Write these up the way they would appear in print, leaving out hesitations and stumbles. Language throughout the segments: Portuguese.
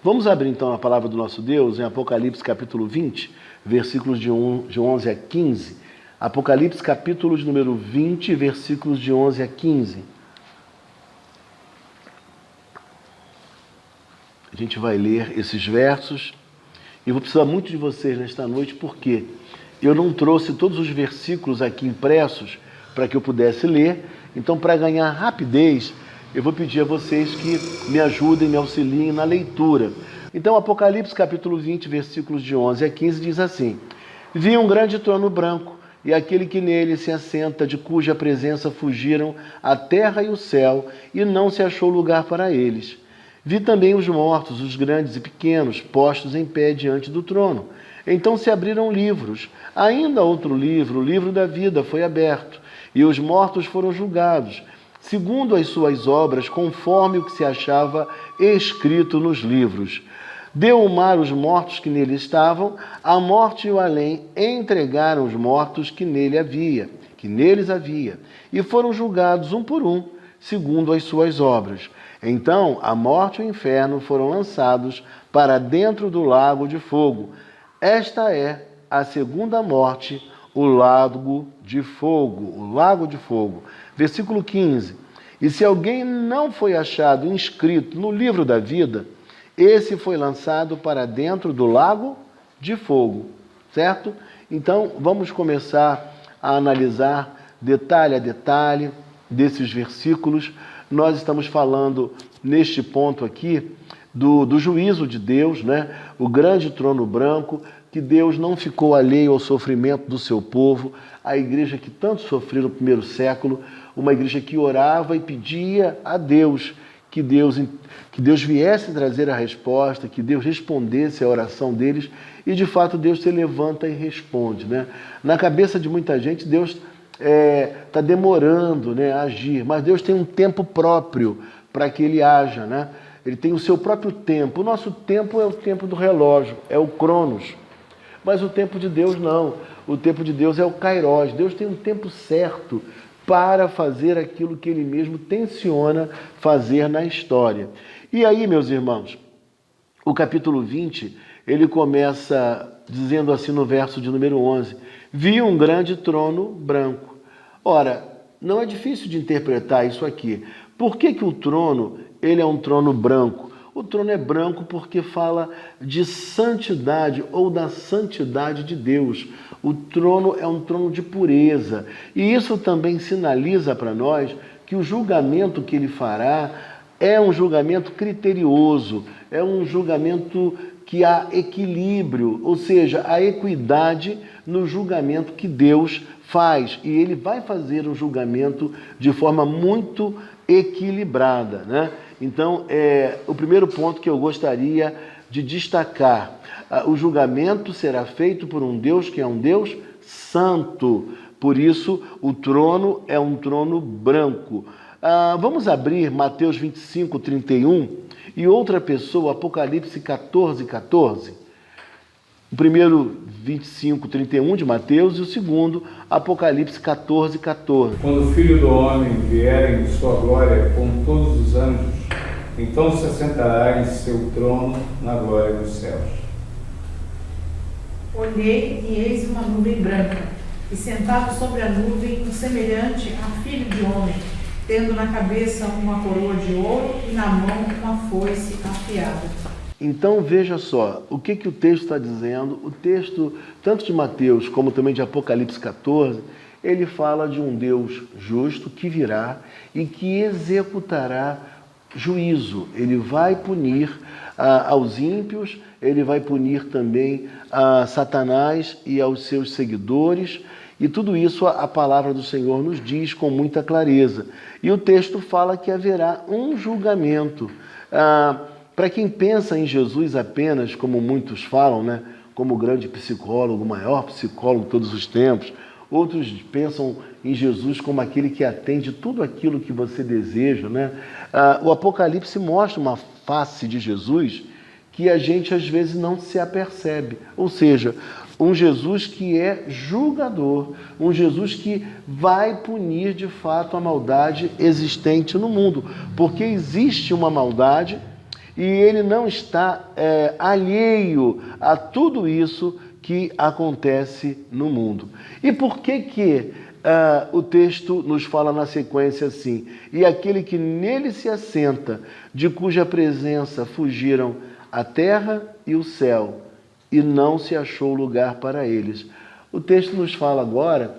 Vamos abrir então a palavra do nosso Deus em Apocalipse capítulo 20, versículos de 11 a 15. Apocalipse capítulo de número 20, versículos de 11 a 15. A gente vai ler esses versos e vou precisar muito de vocês nesta noite, porque eu não trouxe todos os versículos aqui impressos para que eu pudesse ler. Então, para ganhar rapidez, eu vou pedir a vocês que me ajudem, me auxiliem na leitura. Então, Apocalipse capítulo 20, versículos de 11 a 15 diz assim: Vi um grande trono branco, e aquele que nele se assenta, de cuja presença fugiram a terra e o céu, e não se achou lugar para eles. Vi também os mortos, os grandes e pequenos, postos em pé diante do trono. Então se abriram livros. Ainda outro livro, o livro da vida, foi aberto, e os mortos foram julgados, segundo as suas obras, conforme o que se achava escrito nos livros. Deu o mar os mortos que nele estavam, a morte e o além entregaram os mortos que neles havia, e foram julgados um por um, segundo as suas obras. Então a morte e o inferno foram lançados para dentro do lago de fogo. Esta é a segunda morte, o lago de fogo. Versículo 15. E se alguém não foi achado inscrito no livro da vida, esse foi lançado para dentro do lago de fogo, certo? Então, vamos começar a analisar detalhe a detalhe desses versículos. Nós estamos falando, neste ponto aqui, do juízo de Deus, né? O grande trono branco, que Deus não ficou alheio ao sofrimento do seu povo, a igreja que tanto sofreu no primeiro século, uma igreja que orava e pedia a Deus que Deus viesse trazer a resposta, que Deus respondesse à oração deles, e de fato Deus se levanta e responde, né? Na cabeça de muita gente, Deus está demorando, né, a agir, mas Deus tem um tempo próprio para que ele haja, né? Ele tem o seu próprio tempo. O nosso tempo é o tempo do relógio, é o Cronos. Mas o tempo de Deus não. O tempo de Deus é o Kairos. Deus tem um tempo certo para fazer aquilo que ele mesmo tenciona fazer na história. E aí, meus irmãos, o capítulo 20, ele começa dizendo assim no verso de número 11: Vi um grande trono branco. Ora, não é difícil de interpretar isso aqui. Por que o trono, ele é um trono branco? O trono é branco porque fala de santidade ou da santidade de Deus. O trono é um trono de pureza. E isso também sinaliza para nós que o julgamento que ele fará é um julgamento criterioso, é um julgamento que há equilíbrio, ou seja, a equidade no julgamento que Deus faz. E ele vai fazer um julgamento de forma muito equilibrada, né? Então, o primeiro ponto que eu gostaria de destacar: o julgamento será feito por um Deus que é um Deus santo. Por isso, o trono é um trono branco. Vamos abrir Mateus 25, 31 e outra pessoa, Apocalipse 14, 14. O primeiro, 25, 31 de Mateus, e o segundo, Apocalipse 14, 14. Quando o Filho do Homem vier em sua glória com todos os anjos, então se assentará em seu trono na glória dos céus. Olhei e eis uma nuvem branca, e sentado sobre a nuvem, um semelhante a filho de homem, tendo na cabeça uma coroa de ouro e na mão uma foice afiada. Então veja só, o que o texto está dizendo. O texto, tanto de Mateus como também de Apocalipse 14, ele fala de um Deus justo que virá e que executará juízo. Ele vai punir aos ímpios, ele vai punir também a Satanás e aos seus seguidores, e tudo isso a palavra do Senhor nos diz com muita clareza. E o texto fala que haverá um julgamento. Para quem pensa em Jesus apenas, como muitos falam, né, como o grande psicólogo, o maior psicólogo de todos os tempos, outros pensam em Jesus como aquele que atende tudo aquilo que você deseja, né? O Apocalipse mostra uma face de Jesus que a gente às vezes não se apercebe. Ou seja, um Jesus que é julgador, um Jesus que vai punir de fato a maldade existente no mundo, porque existe uma maldade e ele não está alheio a tudo isso que acontece no mundo. E por que o texto nos fala na sequência assim: e aquele que nele se assenta, de cuja presença fugiram a terra e o céu, e não se achou lugar para eles. O texto nos fala agora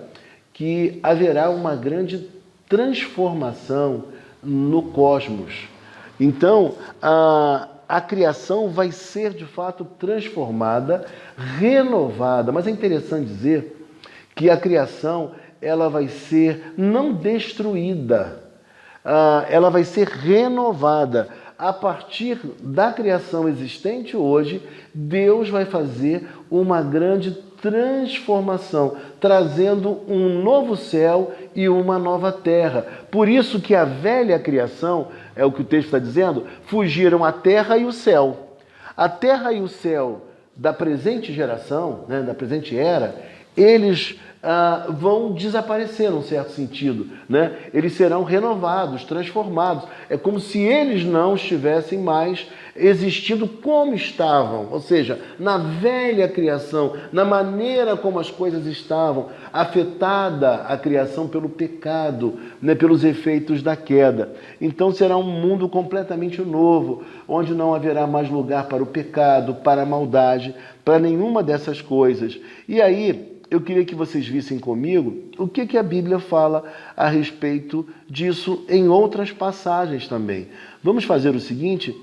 que haverá uma grande transformação no cosmos. Então, a criação vai ser de fato transformada, renovada. Mas é interessante dizer que a criação ela vai ser não destruída, ela vai ser renovada. A partir da criação existente hoje, Deus vai fazer uma grande transformação, trazendo um novo céu e uma nova terra. Por isso que a velha criação, é o que o texto está dizendo, fugiram a terra e o céu. A terra e o céu da presente geração, né, da presente era, eles vão desaparecer num certo sentido, né? Eles serão renovados, transformados. É como se eles não estivessem mais existindo como estavam, ou seja, na velha criação, na maneira como as coisas estavam, afetada a criação pelo pecado, né, pelos efeitos da queda. Então será um mundo completamente novo, onde não haverá mais lugar para o pecado, para a maldade, para nenhuma dessas coisas. E aí, eu queria que vocês vissem comigo o que a Bíblia fala a respeito disso em outras passagens também. Vamos fazer o seguinte,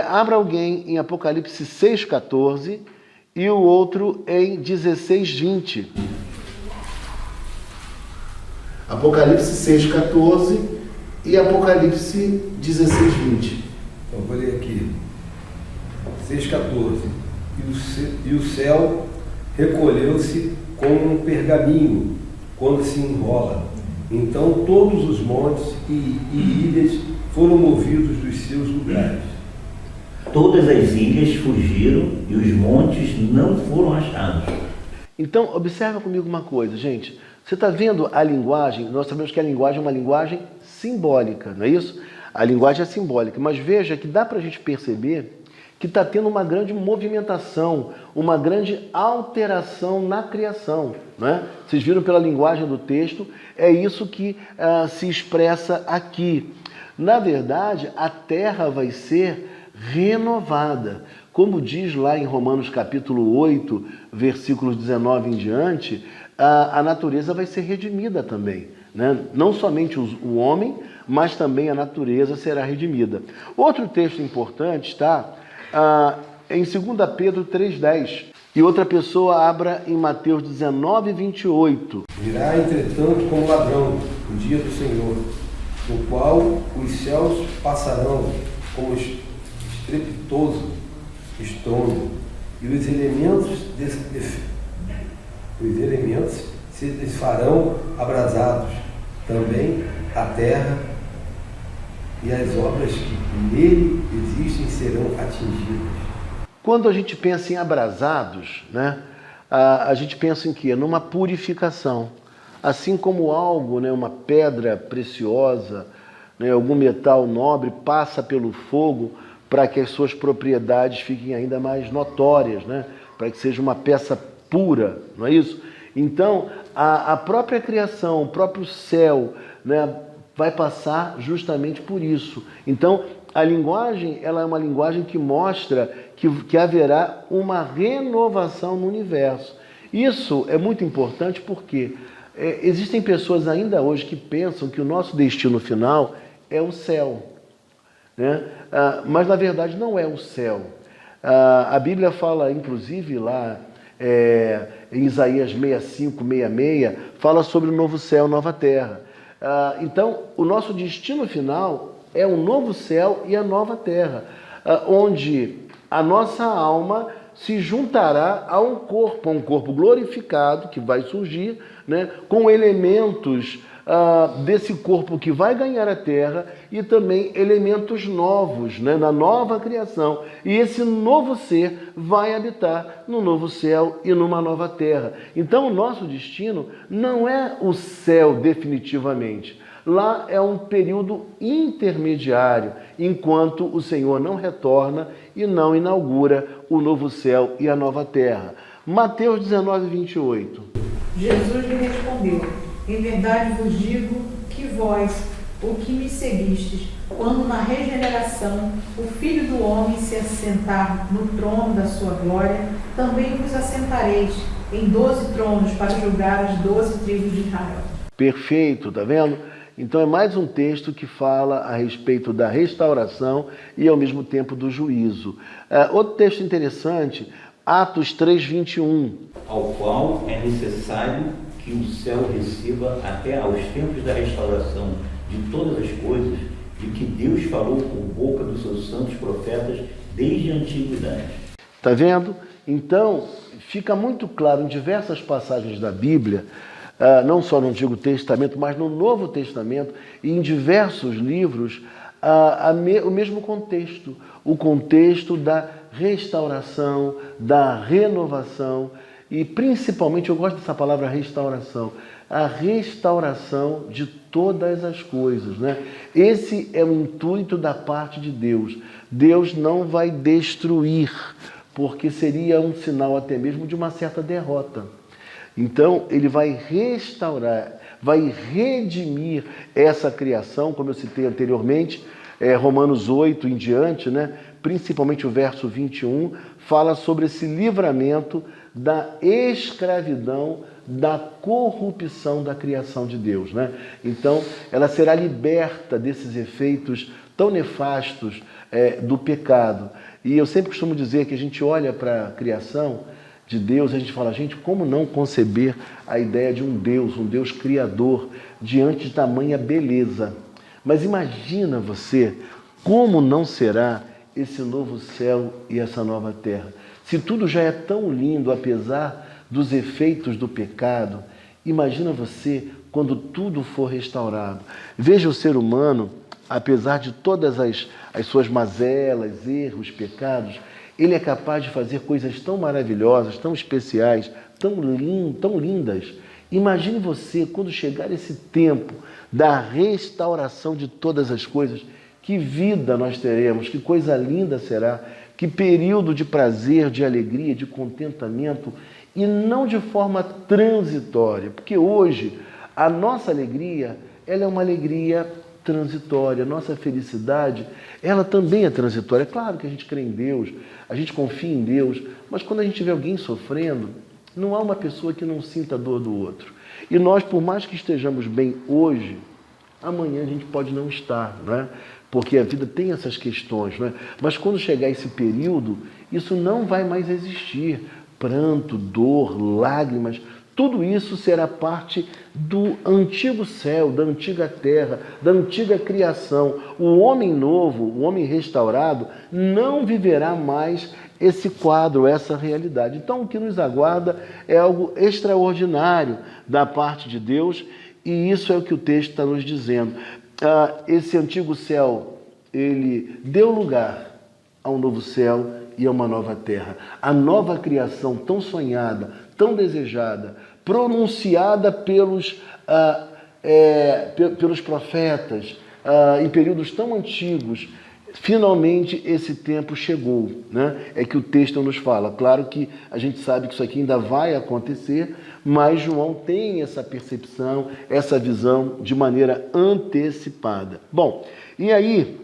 abra alguém em Apocalipse 6,14 e o outro em 16,20. Apocalipse 6,14 e Apocalipse 16,20. Então, vou ler aqui. 6,14. E o céu recolheu-se como um pergaminho quando se enrola. Então todos os montes e ilhas foram movidos dos seus lugares. Todas as ilhas fugiram e os montes não foram achados. Então, observa comigo uma coisa, gente. Você está vendo a linguagem? Nós sabemos que a linguagem é uma linguagem simbólica, não é isso? A linguagem é simbólica, mas veja que dá para a gente perceber que está tendo uma grande movimentação, uma grande alteração na criação, né? Vocês viram pela linguagem do texto, é isso que se expressa aqui. Na verdade, a terra vai ser renovada. Como diz lá em Romanos capítulo 8, versículos 19 em diante, a natureza vai ser redimida também, né? Não somente o homem, mas também a natureza será redimida. Outro texto importante está em 2 Pedro 3,10. E outra pessoa abra em Mateus 19,28. Virá, entretanto, como ladrão o dia do Senhor, no qual os céus passarão como estrepitoso estrondo, e os elementos se desfarão abrasados, também a terra e as obras que nele existem serão atingidas. Quando a gente pensa em abrasados, né, a gente pensa em quê? Numa purificação. Assim como algo, né, uma pedra preciosa, né, algum metal nobre passa pelo fogo para que as suas propriedades fiquem ainda mais notórias, né, para que seja uma peça pura, não é isso? Então, a própria criação, o próprio céu, né, vai passar justamente por isso. Então, a linguagem, ela é uma linguagem que mostra que haverá uma renovação no universo. Isso é muito importante porque existem pessoas ainda hoje que pensam que o nosso destino final é o céu, né? Mas, na verdade, não é o céu. A Bíblia fala, inclusive, lá em Isaías 65, 66, fala sobre o novo céu, nova terra. Então, o nosso destino final é um novo céu e a nova terra, onde a nossa alma se juntará a um corpo glorificado que vai surgir, né, com elementos desse corpo que vai ganhar a terra e também elementos novos, né, na nova criação. E esse novo ser vai habitar no novo céu e numa nova terra. Então, o nosso destino não é o céu definitivamente. Lá é um período intermediário, enquanto o Senhor não retorna e não inaugura o novo céu e a nova terra. Mateus 19, 28. Jesus lhe respondeu: em verdade vos digo que vós, o que me seguistes, quando na regeneração o Filho do Homem se assentar no trono da sua glória, também vos assentareis em 12 tronos para julgar as 12 tribos de Israel. Perfeito, tá vendo? Então é mais um texto que fala a respeito da restauração e ao mesmo tempo do juízo. Outro texto interessante, Atos 3, 21. Ao qual é necessário que o céu receba até aos tempos da restauração de todas as coisas, de que Deus falou por boca dos seus santos profetas desde a antiguidade. Tá vendo? Então, fica muito claro em diversas passagens da Bíblia, não só no Antigo Testamento, mas no Novo Testamento e em diversos livros, o mesmo contexto, o contexto da restauração, da renovação e principalmente, eu gosto dessa palavra restauração, a restauração de todas as coisas, né? Esse é o intuito da parte de Deus. Deus não vai destruir, porque seria um sinal até mesmo de uma certa derrota. Então, ele vai restaurar, vai redimir essa criação, como eu citei anteriormente, Romanos 8 em diante, né? Principalmente o verso 21, fala sobre esse livramento da escravidão, da corrupção da criação de Deus, né? Então, ela será liberta desses efeitos tão nefastos do pecado. E eu sempre costumo dizer que a gente olha para a criação de Deus, a gente fala, gente, como não conceber a ideia de um Deus criador, diante de tamanha beleza? Mas imagina você, como não será esse novo céu e essa nova terra? Se tudo já é tão lindo, apesar dos efeitos do pecado, imagina você quando tudo for restaurado. Veja o ser humano, apesar de todas as suas mazelas, erros, pecados, ele é capaz de fazer coisas tão maravilhosas, tão especiais, tão lindas. Imagine você, quando chegar esse tempo da restauração de todas as coisas, que vida nós teremos, que coisa linda será, que período de prazer, de alegria, de contentamento, e não de forma transitória, porque hoje a nossa alegria, ela é uma alegria transitória, nossa felicidade, ela também é transitória. É claro que a gente crê em Deus, a gente confia em Deus, mas quando a gente vê alguém sofrendo, não há uma pessoa que não sinta a dor do outro. E nós, por mais que estejamos bem hoje, amanhã a gente pode não estar, né? Porque a vida tem essas questões, né? Mas quando chegar esse período, isso não vai mais existir. Pranto, dor, lágrimas, tudo isso será parte do antigo céu, da antiga terra, da antiga criação. O homem novo, o homem restaurado, não viverá mais esse quadro, essa realidade. Então, o que nos aguarda é algo extraordinário da parte de Deus, e isso é o que o texto está nos dizendo. Esse antigo céu, ele deu lugar a um novo céu e a uma nova terra. A nova criação tão sonhada, tão desejada, pronunciada pelos profetas em períodos tão antigos, finalmente esse tempo chegou, né? É que o texto nos fala. Claro que a gente sabe que isso aqui ainda vai acontecer, mas João tem essa percepção, essa visão de maneira antecipada. Bom, e aí,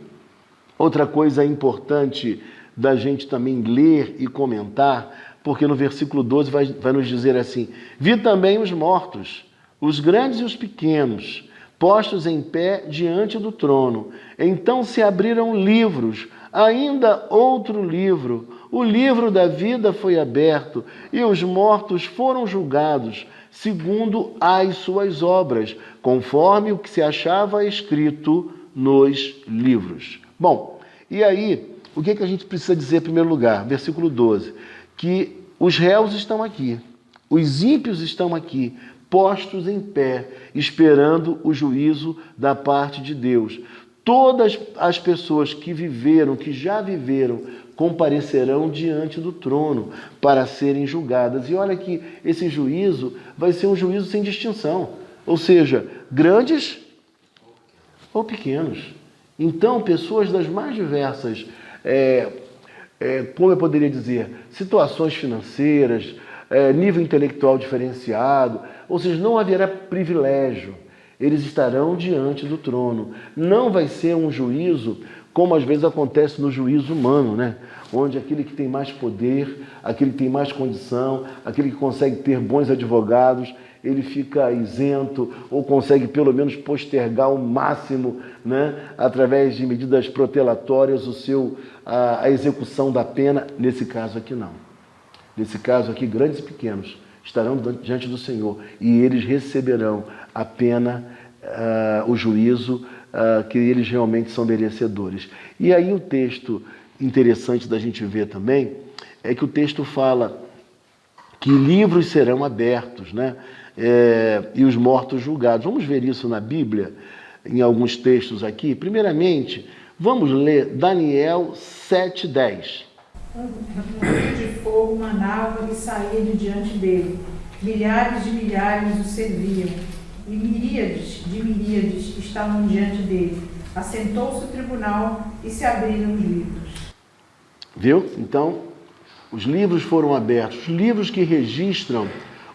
outra coisa importante da gente também ler e comentar, porque no versículo 12 vai nos dizer assim: vi também os mortos, os grandes e os pequenos, postos em pé diante do trono. Então se abriram livros, ainda outro livro, o livro da vida foi aberto, e os mortos foram julgados, segundo as suas obras, conforme o que se achava escrito nos livros. Bom, e aí, o que a gente precisa dizer em primeiro lugar? Versículo 12, que os réus estão aqui, os ímpios estão aqui, postos em pé, esperando o juízo da parte de Deus. Todas as pessoas que viveram, que já viveram, comparecerão diante do trono para serem julgadas. E olha que esse juízo vai ser um juízo sem distinção, ou seja, grandes ou pequenos. Então, pessoas das mais diversas, como eu poderia dizer, situações financeiras, nível intelectual diferenciado, ou seja, não haverá privilégio. Eles estarão diante do trono. Não vai ser um juízo como às vezes acontece no juízo humano, né? Onde aquele que tem mais poder, aquele que tem mais condição, aquele que consegue ter bons advogados, ele fica isento ou consegue pelo menos postergar ao máximo, né, através de medidas protelatórias, a execução da pena. Nesse caso aqui não. Nesse caso aqui, grandes e pequenos estarão diante do Senhor e eles receberão a pena, o juízo que eles realmente são merecedores. E aí o texto interessante da gente ver também é que o texto fala que livros serão abertos, né? E os mortos julgados. Vamos ver isso na Bíblia, em alguns textos aqui. Primeiramente, vamos ler Daniel 7:10. Um rio de fogo manava e saía de diante dele. Milhares de milhares o serviam, e miríades de miríades estavam diante dele. Assentou-se o tribunal e se abriram os livros. Viu? Então, os livros foram abertos, livros que registram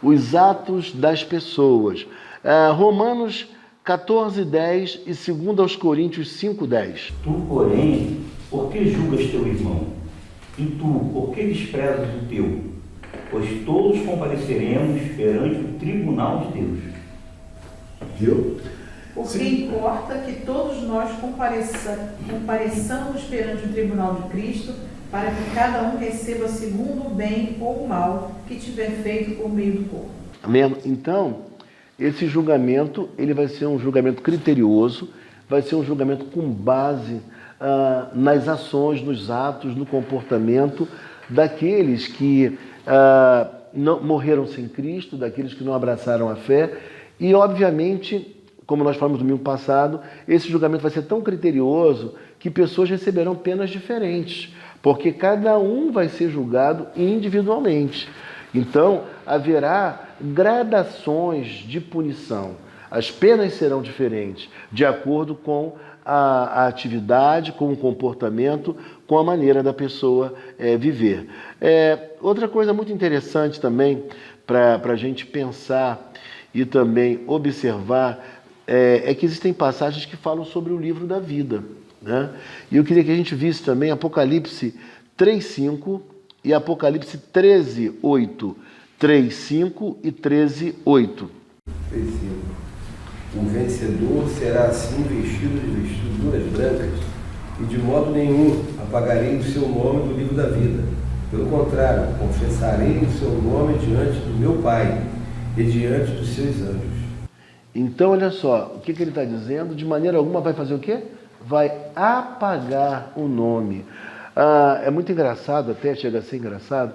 os atos das pessoas. Romanos 14:10 e 2 Coríntios 5:10. Tu, porém, por que julgas teu irmão? E tu, por que desprezas o teu? Pois todos compareceremos perante o tribunal de Deus. Viu? Porque importa que todos nós compareçamos perante o tribunal de Cristo, para que cada um receba segundo o bem ou o mal que tiver feito por meio do corpo. Amém? Então, esse julgamento, ele vai ser um julgamento criterioso, vai ser um julgamento com base nas ações, nos atos, no comportamento daqueles que não morreram sem Cristo, daqueles que não abraçaram a fé. E, obviamente, como nós falamos no domingo passado, esse julgamento vai ser tão criterioso que pessoas receberão penas diferentes, porque cada um vai ser julgado individualmente. Então, haverá gradações de punição. As penas serão diferentes, de acordo com a atividade, com o comportamento, com a maneira da pessoa viver. Outra coisa muito interessante também para a gente pensar e também observar é que existem passagens que falam sobre o livro da vida, né? E eu queria que a gente visse também Apocalipse 3:5 e Apocalipse 13:8. 3:5 e 13:8. 3:5. Um vencedor será assim vestido de vestiduras brancas, e de modo nenhum apagarei o seu nome do livro da vida. Pelo contrário, confessarei o seu nome diante do meu Pai e diante dos seus anjos. Então, olha só, o que ele está dizendo? De maneira alguma vai fazer o quê? Vai apagar o nome. É muito engraçado, até chega a ser engraçado,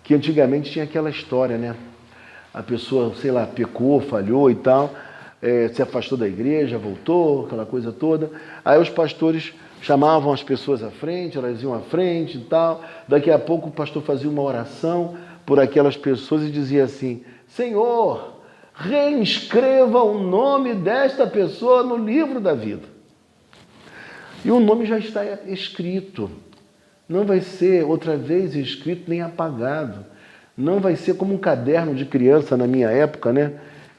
que antigamente tinha aquela história, né? A pessoa, sei lá, pecou, falhou e tal, se afastou da igreja, voltou, aquela coisa toda. Aí os pastores chamavam as pessoas à frente, elas iam à frente e tal. Daqui a pouco o pastor fazia uma oração por aquelas pessoas e dizia assim: Senhor, reinscreva o nome desta pessoa no livro da vida. E o nome já está escrito. Não vai ser outra vez escrito nem apagado. Não vai ser como um caderno de criança na minha época, né?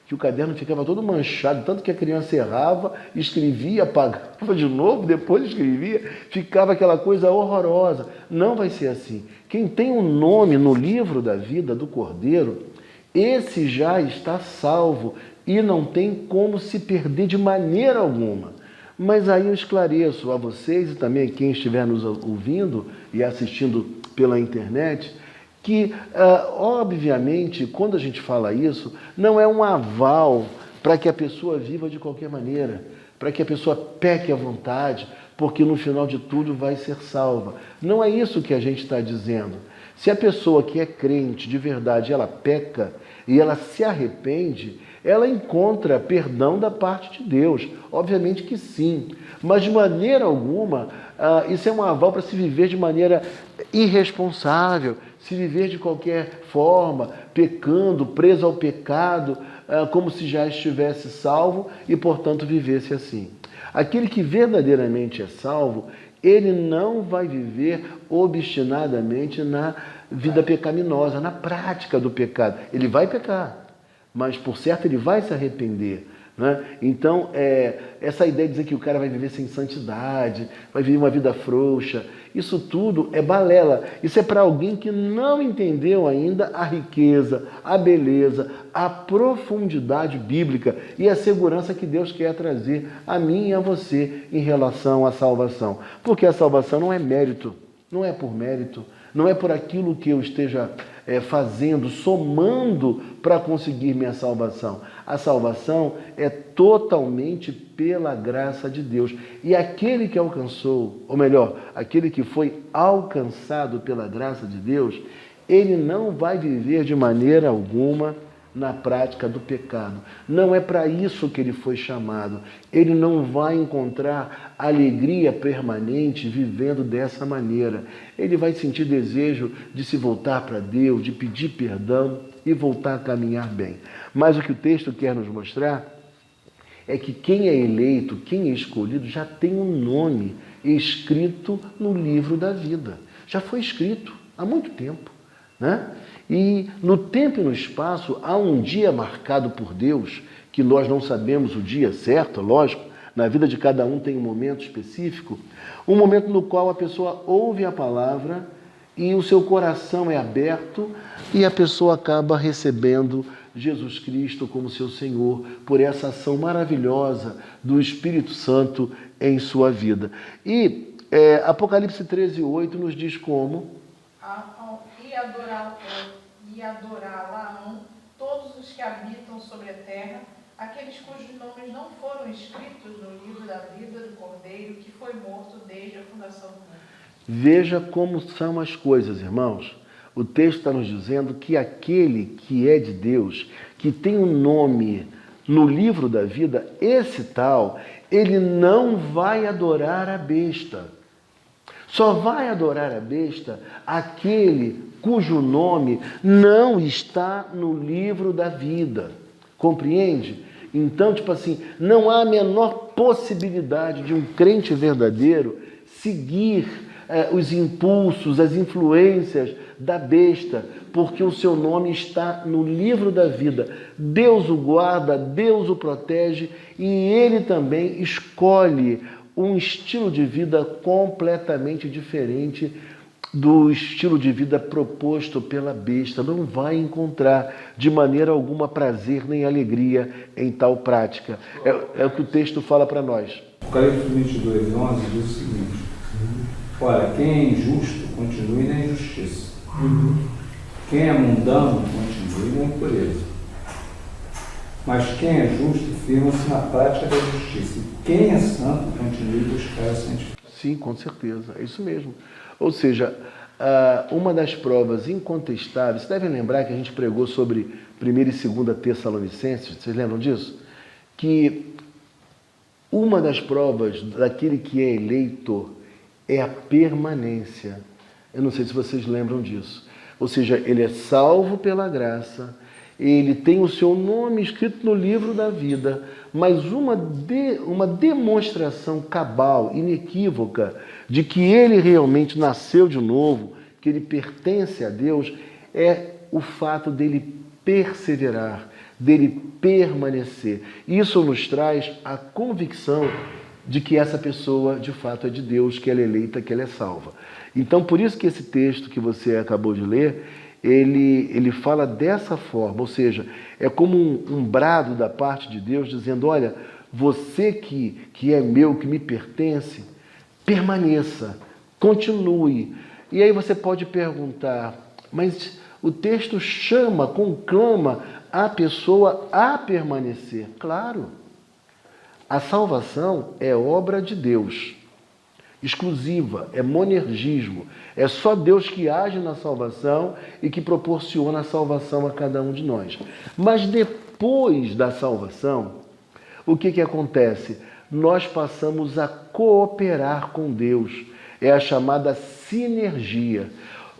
Que o caderno ficava todo manchado, tanto que a criança errava, escrevia, apagava de novo, depois escrevia, ficava aquela coisa horrorosa. Não vai ser assim. Quem tem um nome no livro da vida do Cordeiro, esse já está salvo e não tem como se perder de maneira alguma. Mas aí eu esclareço a vocês e também a quem estiver nos ouvindo e assistindo pela internet, que, obviamente, quando a gente fala isso, não é um aval para que a pessoa viva de qualquer maneira, para que a pessoa peque à vontade, porque no final de tudo vai ser salva. Não é isso que a gente está dizendo. Se a pessoa que é crente de verdade, ela peca e ela se arrepende, ela encontra perdão da parte de Deus. Obviamente que sim. Mas de maneira alguma, isso é um aval para se viver de maneira irresponsável, se viver de qualquer forma, pecando, preso ao pecado, como se já estivesse salvo e, portanto, vivesse assim. Aquele que verdadeiramente é salvo, ele não vai viver obstinadamente na vida pecaminosa, na prática do pecado. Ele vai pecar, mas por certo ele vai se arrepender. Né? Então, essa ideia de dizer que o cara vai viver sem santidade, vai viver uma vida frouxa, isso tudo é balela. Isso é para alguém que não entendeu ainda a riqueza, a beleza, a profundidade bíblica e a segurança que Deus quer trazer a mim e a você em relação à salvação. Porque a salvação não é mérito, não é por mérito, não é por aquilo que eu esteja fazendo, somando para conseguir minha salvação. A salvação é totalmente pela graça de Deus. E aquele que alcançou, ou melhor, aquele que foi alcançado pela graça de Deus, ele não vai viver de maneira alguma na prática do pecado. Não é para isso que ele foi chamado. Ele não vai encontrar alegria permanente vivendo dessa maneira. Ele vai sentir desejo de se voltar para Deus, de pedir perdão e voltar a caminhar bem. Mas o que o texto quer nos mostrar é que quem é eleito, quem é escolhido, já tem um nome escrito no livro da vida. Já foi escrito há muito tempo, né? E no tempo e no espaço há um dia marcado por Deus, que nós não sabemos o dia certo, lógico, na vida de cada um tem um momento específico, um momento no qual a pessoa ouve a palavra e o seu coração é aberto e a pessoa acaba recebendo Jesus Cristo como seu Senhor por essa ação maravilhosa do Espírito Santo em sua vida. E Apocalipse 13:8 nos diz como... E adorá-la todos os que habitam sobre a terra, aqueles cujos nomes não foram escritos no livro da vida do Cordeiro, que foi morto desde a fundação do mundo. Veja como são as coisas, irmãos. O texto está nos dizendo que aquele que é de Deus, que tem um nome no livro da vida, esse tal, ele não vai adorar a besta. Só vai adorar a besta aquele cujo nome não está no livro da vida. Compreende? Então, não há a menor possibilidade de um crente verdadeiro seguir os impulsos, as influências da besta, porque o seu nome está no livro da vida. Deus o guarda, Deus o protege e ele também escolhe um estilo de vida completamente diferente do estilo de vida proposto pela besta. Não vai encontrar de maneira alguma prazer nem alegria em tal prática. É o que o texto fala para nós. Apocalipse 22:11 diz o seguinte: ora, quem é injusto, continue na injustiça. Quem é mundano, continue na impureza. Mas quem é justo, firma-se na prática da justiça. E quem é santo, continue a buscar a santidade. Sim, com certeza. É isso mesmo. Ou seja, uma das provas incontestáveis, vocês devem lembrar que a gente pregou sobre 1ª e 2ª Tessalonicenses, vocês lembram disso? Que uma das provas daquele que é eleito é a permanência. Eu não sei se vocês lembram disso. Ou seja, ele é salvo pela graça, ele tem o seu nome escrito no livro da vida, mas uma demonstração cabal, inequívoca, de que ele realmente nasceu de novo, que ele pertence a Deus, é o fato dele perseverar, dele permanecer. Isso nos traz a convicção de que essa pessoa, de fato, é de Deus, que ela é eleita, que ela é salva. Então, por isso que esse texto que você acabou de ler, ele fala dessa forma, ou seja, é como um brado da parte de Deus dizendo, olha, você que é meu, que me pertence, permaneça, continue. E aí você pode perguntar, mas o texto chama, conclama a pessoa a permanecer. Claro, a salvação é obra de Deus, exclusiva, é monergismo, é só Deus que age na salvação e que proporciona a salvação a cada um de nós. Mas depois da salvação, o que acontece? Nós passamos a cooperar com Deus, é a chamada sinergia.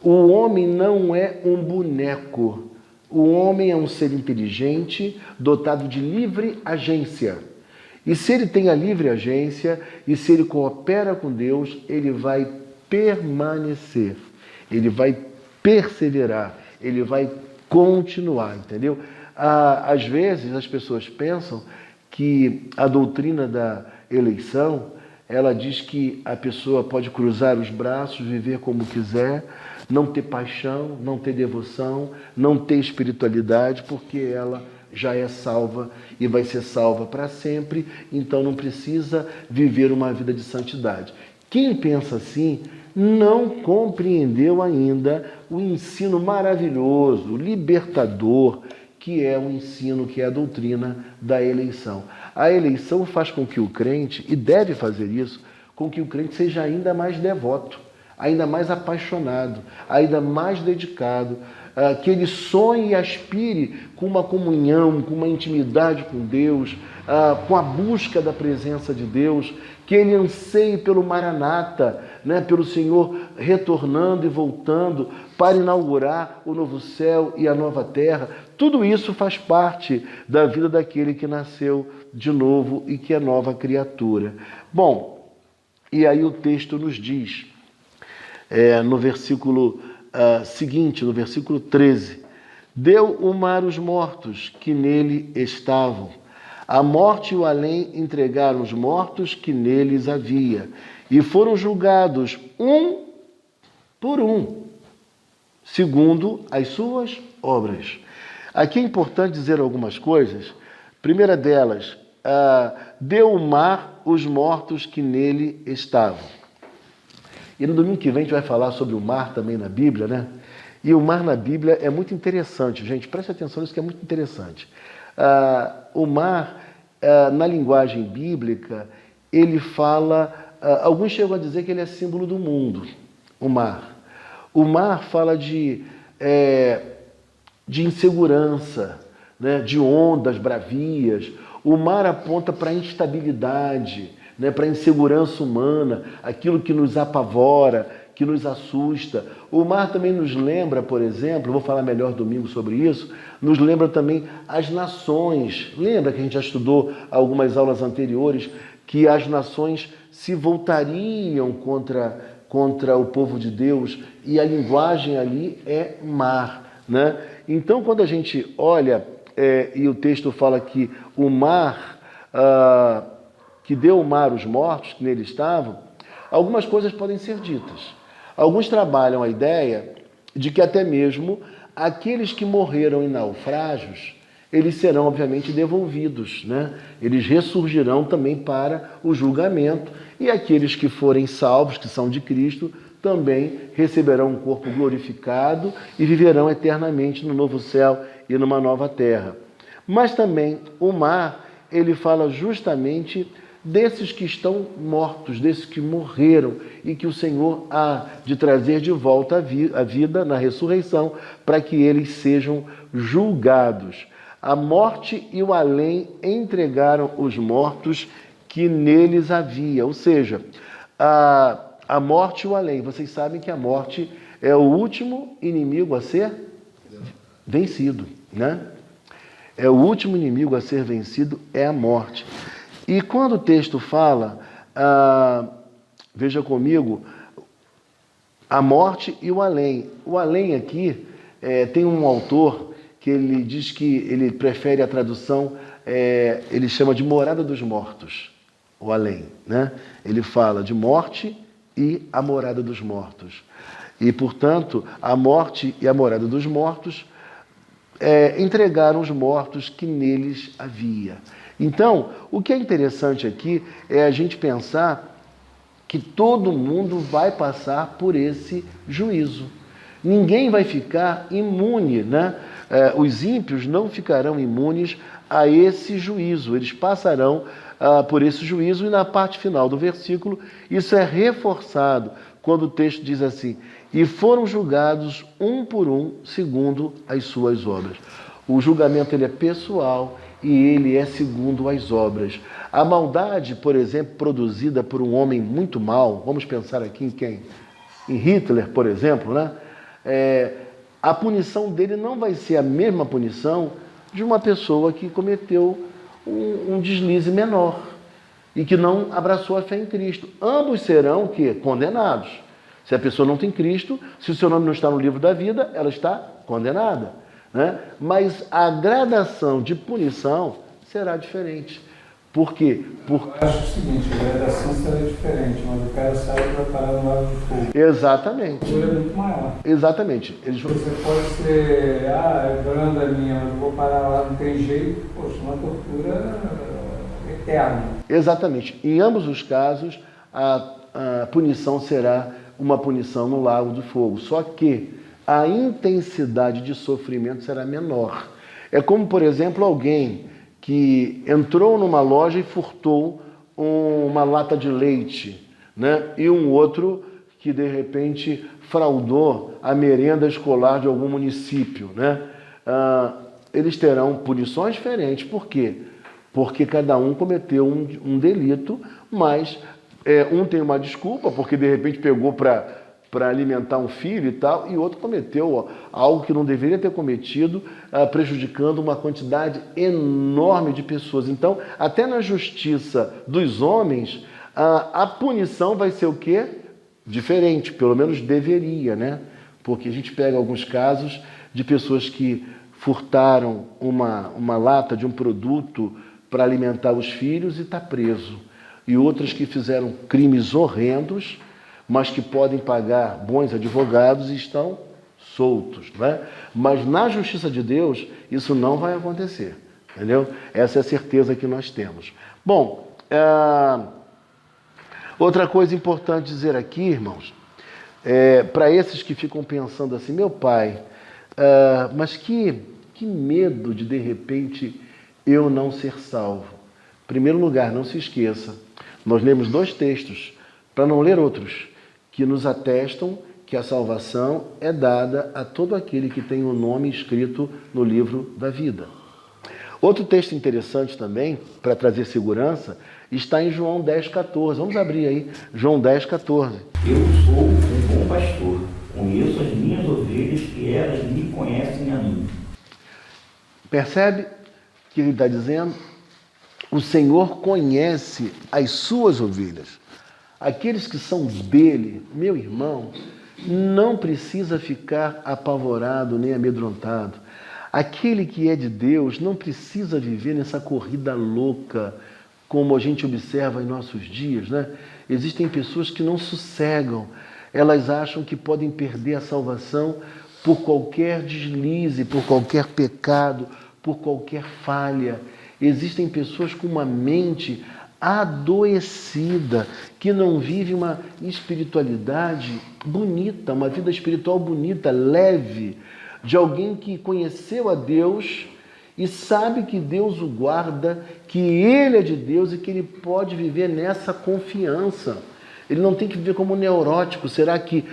O homem não é um boneco, o homem é um ser inteligente, dotado de livre agência. E se ele tem a livre agência e se ele coopera com Deus, ele vai permanecer, ele vai perseverar, ele vai continuar, entendeu? Às vezes as pessoas pensam que a doutrina da eleição, ela diz que a pessoa pode cruzar os braços, viver como quiser, não ter paixão, não ter devoção, não ter espiritualidade, porque ela já é salva e vai ser salva para sempre, então não precisa viver uma vida de santidade. Quem pensa assim não compreendeu ainda o ensino maravilhoso, libertador, que é o ensino, que é a doutrina da eleição. A eleição faz com que o crente, e deve fazer isso, com que o crente seja ainda mais devoto, ainda mais apaixonado, ainda mais dedicado, que ele sonhe e aspire com uma comunhão, com uma intimidade com Deus, com a busca da presença de Deus, que ele anseie pelo Maranata, né, pelo Senhor retornando e voltando para inaugurar o novo céu e a nova terra. Tudo isso faz parte da vida daquele que nasceu de novo e que é nova criatura. Bom, e aí o texto nos diz, no versículo seguinte, no versículo 13, deu o mar os mortos que nele estavam. A morte e o além entregaram os mortos que neles havia, e foram julgados um por um, segundo as suas obras. Aqui é importante dizer algumas coisas. Primeira delas, deu o mar os mortos que nele estavam. E no domingo que vem a gente vai falar sobre o mar também na Bíblia, né? E o mar na Bíblia é muito interessante, gente. Preste atenção nisso que é muito interessante. O mar, na linguagem bíblica, ele fala... alguns chegam a dizer que ele é símbolo do mundo, o mar. O mar fala de insegurança, né? De ondas bravias. O mar aponta para a instabilidade, né? Para a insegurança humana, aquilo que nos apavora, que nos assusta. O mar também nos lembra, por exemplo, vou falar melhor domingo sobre isso, nos lembra também as nações. Lembra que a gente já estudou algumas aulas anteriores que as nações se voltariam contra o povo de Deus, e a linguagem ali é mar, né? Então, quando a gente olha, e o texto fala que o mar, que deu o mar os mortos que nele estavam, algumas coisas podem ser ditas. Alguns trabalham a ideia de que até mesmo aqueles que morreram em naufrágios, eles serão obviamente devolvidos, né? Eles ressurgirão também para o julgamento, e aqueles que forem salvos, que são de Cristo, também receberão um corpo glorificado e viverão eternamente no novo céu e numa nova terra. Mas também o mar, ele fala justamente desses que estão mortos, desses que morreram e que o Senhor há de trazer de volta à vida na ressurreição para que eles sejam julgados. A morte e o além entregaram os mortos que neles havia. Ou seja, a morte e o além. Vocês sabem que a morte é o último inimigo a ser vencido, né? É o último inimigo a ser vencido, é a morte. E quando o texto fala, veja comigo, a morte e o além. O além aqui, tem um autor que ele diz que ele prefere a tradução, ele chama de morada dos mortos, o além, né? Ele fala de morte e a morada dos mortos. E, portanto, a morte e a morada dos mortos entregaram os mortos que neles havia. Então, o que é interessante aqui é a gente pensar que todo mundo vai passar por esse juízo. Ninguém vai ficar imune, né? Os ímpios não ficarão imunes a esse juízo. Eles passarão por esse juízo, e na parte final do versículo isso é reforçado quando o texto diz assim: e foram julgados um por um segundo as suas obras. O julgamento ele é pessoal e ele é segundo as obras. A maldade, por exemplo, produzida por um homem muito mau, vamos pensar aqui em quem? Em Hitler, por exemplo, né? A punição dele não vai ser a mesma punição de uma pessoa que cometeu um deslize menor, e que não abraçou a fé em Cristo. Ambos serão o quê? Condenados. Se a pessoa não tem Cristo, se o seu nome não está no livro da vida, ela está condenada, né? Mas a gradação de punição será diferente. Por quê? Eu acho o seguinte, a gradação será diferente, mas o cara sai para parar no lago de fogo. Exatamente. O é muito maior. Exatamente. Você pode ser, é branda minha, mas eu vou parar lá, não tem jeito, poxa, uma tortura eterna. Exatamente. Em ambos os casos, a punição será uma punição no lago de fogo. Só que a intensidade de sofrimento será menor. É como, por exemplo, alguém que entrou numa loja e furtou uma lata de leite, né? E um outro que, de repente, fraudou a merenda escolar de algum município, né? Eles terão punições diferentes. Por quê? Porque cada um cometeu um delito, mas um tem uma desculpa, porque de repente pegou para alimentar um filho e tal, e outro cometeu algo que não deveria ter cometido, prejudicando uma quantidade enorme de pessoas. Então, até na justiça dos homens, a punição vai ser o quê? Diferente, pelo menos deveria, né? Porque a gente pega alguns casos de pessoas que furtaram uma lata de um produto para alimentar os filhos e está preso. E outras que fizeram crimes horrendos, mas que podem pagar bons advogados e estão soltos, né? Mas na justiça de Deus, isso não vai acontecer, entendeu? Essa é a certeza que nós temos. Bom, outra coisa importante dizer aqui, irmãos, para esses que ficam pensando assim, meu pai, mas que medo de repente, eu não ser salvo. Em primeiro lugar, não se esqueça, nós lemos 2 textos, para não ler outros, que nos atestam que a salvação é dada a todo aquele que tem o nome escrito no livro da vida. Outro texto interessante também, para trazer segurança, está em João 10,14. Vamos abrir aí, João 10,14. Eu sou um bom pastor, conheço as minhas ovelhas e elas me conhecem a mim. Percebe que ele está dizendo? O Senhor conhece as suas ovelhas. Aqueles que são dele, meu irmão, não precisa ficar apavorado nem amedrontado. Aquele que é de Deus não precisa viver nessa corrida louca, como a gente observa em nossos dias, né? Existem pessoas que não sossegam. Elas acham que podem perder a salvação por qualquer deslize, por qualquer pecado, por qualquer falha. Existem pessoas com uma mente adoecida, que não vive uma espiritualidade bonita, uma vida espiritual bonita, leve, de alguém que conheceu a Deus e sabe que Deus o guarda, que Ele é de Deus e que ele pode viver nessa confiança. Ele não tem que viver como neurótico. Será que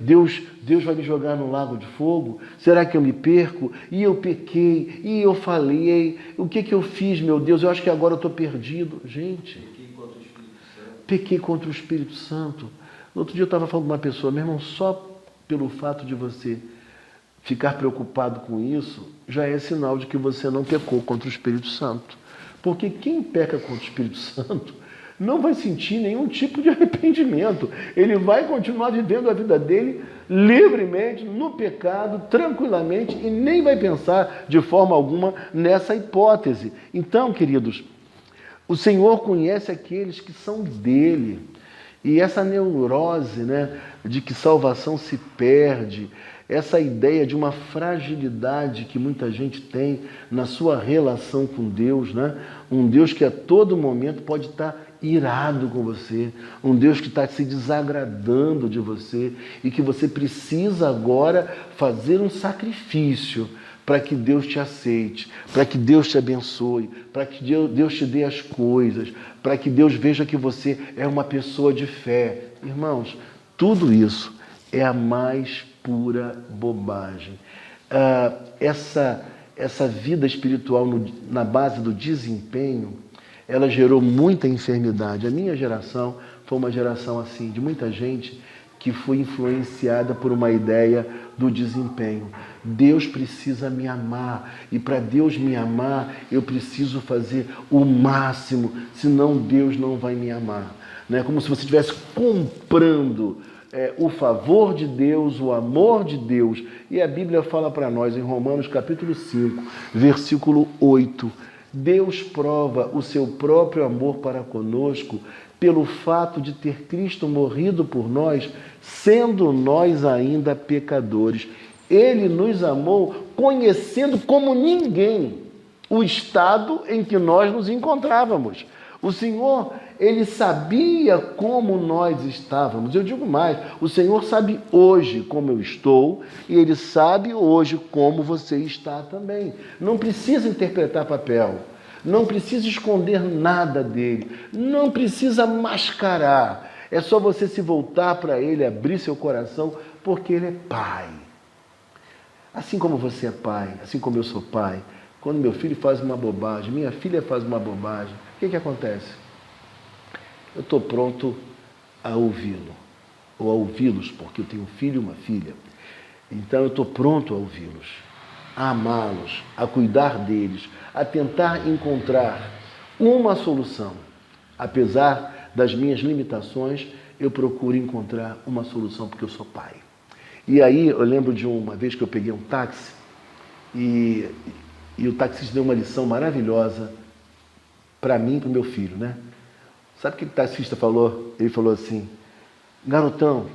Deus vai me jogar no lago de fogo? Será que eu me perco? E eu pequei? E eu falhei? O que eu fiz, meu Deus? Eu acho que agora eu estou perdido. Gente, pequei contra o Espírito Santo. No outro dia eu estava falando com uma pessoa, meu irmão, só pelo fato de você ficar preocupado com isso, já é sinal de que você não pecou contra o Espírito Santo. Porque quem peca contra o Espírito Santo não vai sentir nenhum tipo de arrependimento. Ele vai continuar vivendo a vida dele livremente, no pecado, tranquilamente, e nem vai pensar de forma alguma nessa hipótese. Então, queridos, o Senhor conhece aqueles que são dele. E essa neurose, né, de que salvação se perde, essa ideia de uma fragilidade que muita gente tem na sua relação com Deus, né? Um Deus que a todo momento pode estar irado com você, um Deus que está se desagradando de você e que você precisa agora fazer um sacrifício para que Deus te aceite, para que Deus te abençoe, para que Deus te dê as coisas, para que Deus veja que você é uma pessoa de fé. Irmãos, tudo isso é a mais pura bobagem. Essa vida espiritual na base do desempenho, ela gerou muita enfermidade. A minha geração foi uma geração assim, de muita gente que foi influenciada por uma ideia do desempenho. Deus precisa me amar, e para Deus me amar, eu preciso fazer o máximo, senão Deus não vai me amar. Não é como se você estivesse comprando o favor de Deus, o amor de Deus. E a Bíblia fala para nós em Romanos capítulo 5, versículo 8, Deus prova o seu próprio amor para conosco pelo fato de ter Cristo morrido por nós, sendo nós ainda pecadores. Ele nos amou conhecendo como ninguém o estado em que nós nos encontrávamos. O Senhor, Ele sabia como nós estávamos. Eu digo mais, o Senhor sabe hoje como eu estou e Ele sabe hoje como você está também. Não precisa interpretar papel, não precisa esconder nada dele, não precisa mascarar. É só você se voltar para Ele, abrir seu coração, porque Ele é Pai. Assim como você é pai, assim como eu sou pai, quando meu filho faz uma bobagem, minha filha faz uma bobagem, o que acontece? Eu estou pronto a ouvi-lo, ou a ouvi-los, porque eu tenho um filho e uma filha. Então eu estou pronto a ouvi-los, a amá-los, a cuidar deles, a tentar encontrar uma solução. Apesar das minhas limitações, eu procuro encontrar uma solução, porque eu sou pai. E aí eu lembro de uma vez que eu peguei um táxi e o taxista deu uma lição maravilhosa para mim e para o meu filho, né? Sabe o que o taxista falou? Ele falou assim: garotão,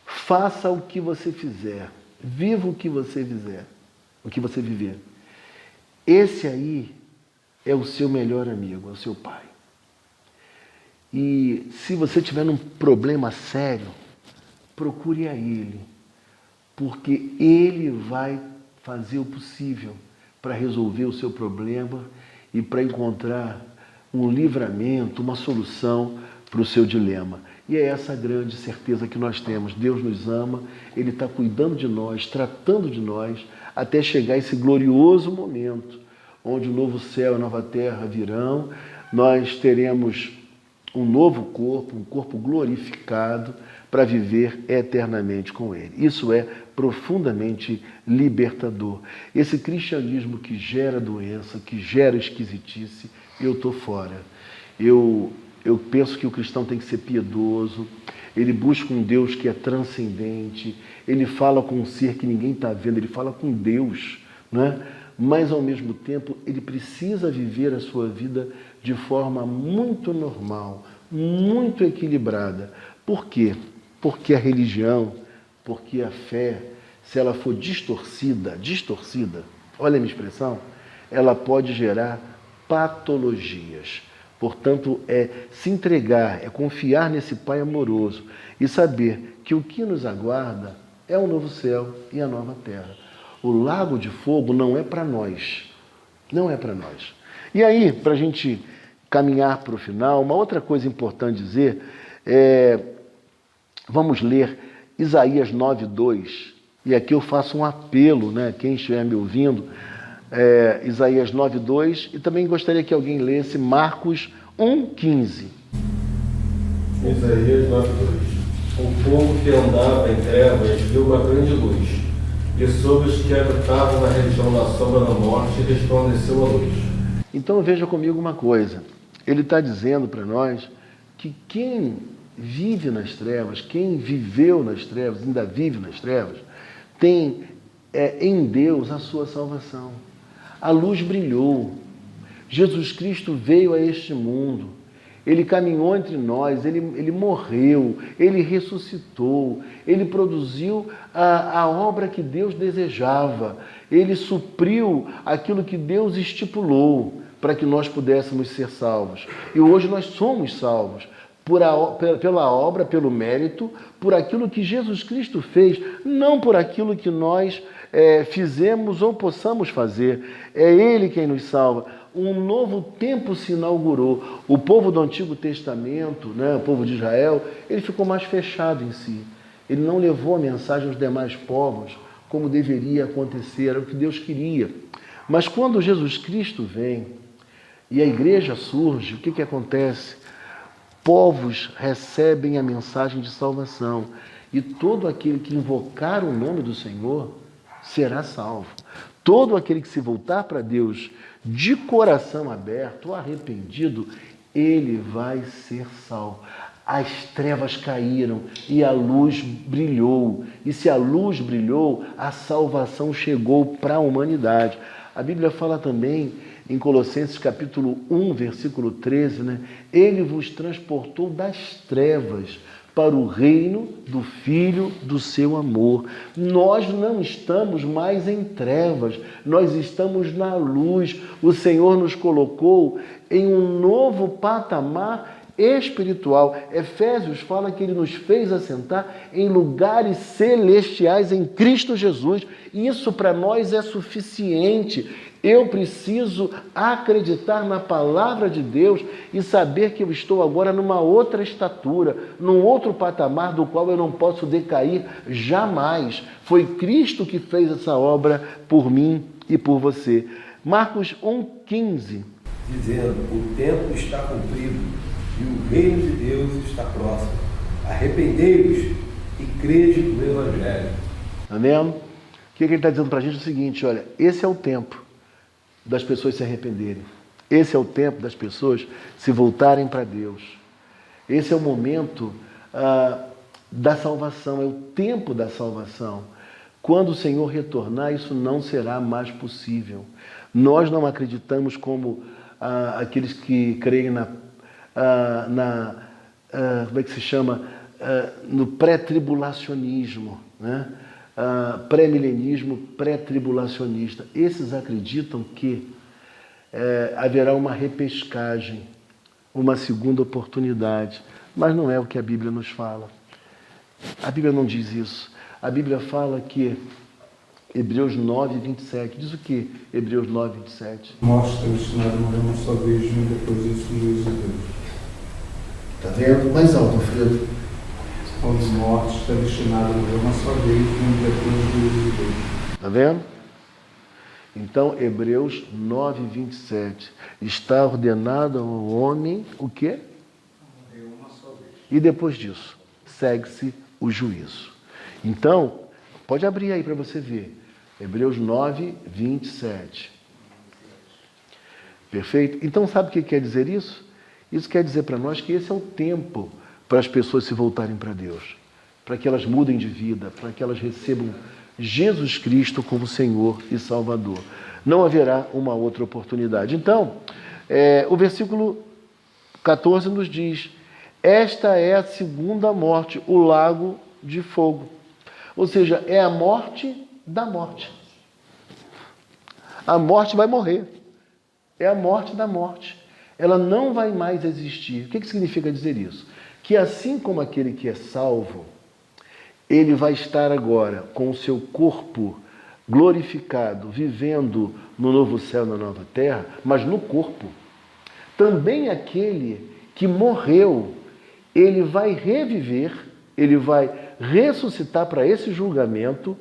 faça o que você fizer, viva o que você fizer, o que você viver. Esse aí é o seu melhor amigo, é o seu pai. E se você tiver um problema sério, procure a Ele, porque Ele vai fazer o possível para resolver o seu problema e para encontrar um livramento, uma solução para o seu dilema. E é essa a grande certeza que nós temos. Deus nos ama, Ele está cuidando de nós, tratando de nós, até chegar esse glorioso momento, onde o novo céu e a nova terra virão, nós teremos um novo corpo, um corpo glorificado, para viver eternamente com Ele. Isso é profundamente libertador. Esse cristianismo que gera doença, que gera esquisitice, eu estou fora. Eu penso que o cristão tem que ser piedoso, ele busca um Deus que é transcendente, ele fala com um ser que ninguém está vendo, ele fala com Deus, né? Mas ao mesmo tempo ele precisa viver a sua vida de forma muito normal, muito equilibrada. Por quê? Porque a religião, porque a fé, se ela for distorcida, olha a minha expressão, ela pode gerar patologias. Portanto, é se entregar, é confiar nesse Pai amoroso e saber que o que nos aguarda é o novo céu e a nova terra. O lago de fogo não é para nós, não é para nós. E aí, para a gente caminhar para o final, uma outra coisa importante dizer vamos ler Isaías 9:2, e aqui eu faço um apelo, né? Quem estiver me ouvindo, Isaías 9:2, e também gostaria que alguém lesse Marcos 1:15. Isaías 9:2. O povo que andava em trevas viu uma grande luz, e sobre os que habitavam na região da sombra da morte resplandeceu a luz. Então veja comigo uma coisa, ele está dizendo para nós que quem vive nas trevas, quem viveu nas trevas, ainda vive nas trevas, tem em Deus a sua salvação. A luz brilhou. Jesus Cristo veio a este mundo. Ele caminhou entre nós, ele morreu, ele ressuscitou, ele produziu a obra que Deus desejava, ele supriu aquilo que Deus estipulou para que nós pudéssemos ser salvos. E hoje nós somos salvos pela obra, pelo mérito, por aquilo que Jesus Cristo fez, não por aquilo que nós fizemos ou possamos fazer. É Ele quem nos salva. Um novo tempo se inaugurou. O povo do Antigo Testamento, né, o povo de Israel, ele ficou mais fechado em si. Ele não levou a mensagem aos demais povos como deveria acontecer, era o que Deus queria. Mas quando Jesus Cristo vem e a igreja surge, o que acontece? povos recebem a mensagem de salvação. E todo aquele que invocar o nome do Senhor será salvo. Todo aquele que se voltar para Deus de coração aberto, arrependido, ele vai ser salvo. As trevas caíram e a luz brilhou. E se a luz brilhou, a salvação chegou para a humanidade. A Bíblia fala também em Colossenses capítulo 1, versículo 13, né? Ele vos transportou das trevas para o reino do Filho do seu amor. Nós não estamos mais em trevas, nós estamos na luz. O Senhor nos colocou em um novo patamar espiritual. Efésios fala que Ele nos fez assentar em lugares celestiais em Cristo Jesus. Isso para nós é suficiente. Eu preciso acreditar na palavra de Deus e saber que eu estou agora numa outra estatura, num outro patamar do qual eu não posso decair jamais. Foi Cristo que fez essa obra por mim e por você. Marcos 1,15. Dizendo, o tempo está cumprido e o reino de Deus está próximo. Arrependei-vos e crede no Evangelho. Está vendo? O que ele está dizendo para a gente é o seguinte, olha, esse é o tempo das pessoas se arrependerem. Esse é o tempo das pessoas se voltarem para Deus. Esse é o momento da salvação, é o tempo da salvação. Quando o Senhor retornar, isso não será mais possível. Nós não acreditamos como aqueles que creem como é que se chama? No pré-tribulacionismo, né? Pré-milenismo, pré-tribulacionista. Esses acreditam que haverá uma repescagem, uma segunda oportunidade, mas não é o que a Bíblia nos fala. A Bíblia não diz isso. A Bíblia fala que Hebreus 9, 27. Diz o que? Hebreus 9, 27. Mostra o destinado a morrer uma só vez, e depois disso o juízo de Deus. Está vendo? Mais alto, Alfredo. Os mortos está destinado a morrer uma só vez, e depois o juízo de Deus. Está vendo? Então, Hebreus 9, 27. Está ordenado ao homem o quê? Morrer uma só vez. E depois disso, segue-se o juízo. Então, pode abrir aí para você ver. Hebreus 9, 27. Perfeito? Então, sabe o que quer dizer isso? Isso quer dizer para nós que esse é o tempo para as pessoas se voltarem para Deus, para que elas mudem de vida, para que elas recebam Jesus Cristo como Senhor e Salvador. Não haverá uma outra oportunidade. Então, o versículo 14 nos diz, esta é a segunda morte, o lago de fogo. Ou seja, é a morte da morte. A morte vai morrer. É a morte da morte. Ela não vai mais existir. O que significa dizer isso? Que assim como aquele que é salvo, ele vai estar agora com o seu corpo glorificado, vivendo no novo céu, na nova terra, mas no corpo. Também aquele que morreu, ele vai reviver, ele vai ressuscitar para esse julgamento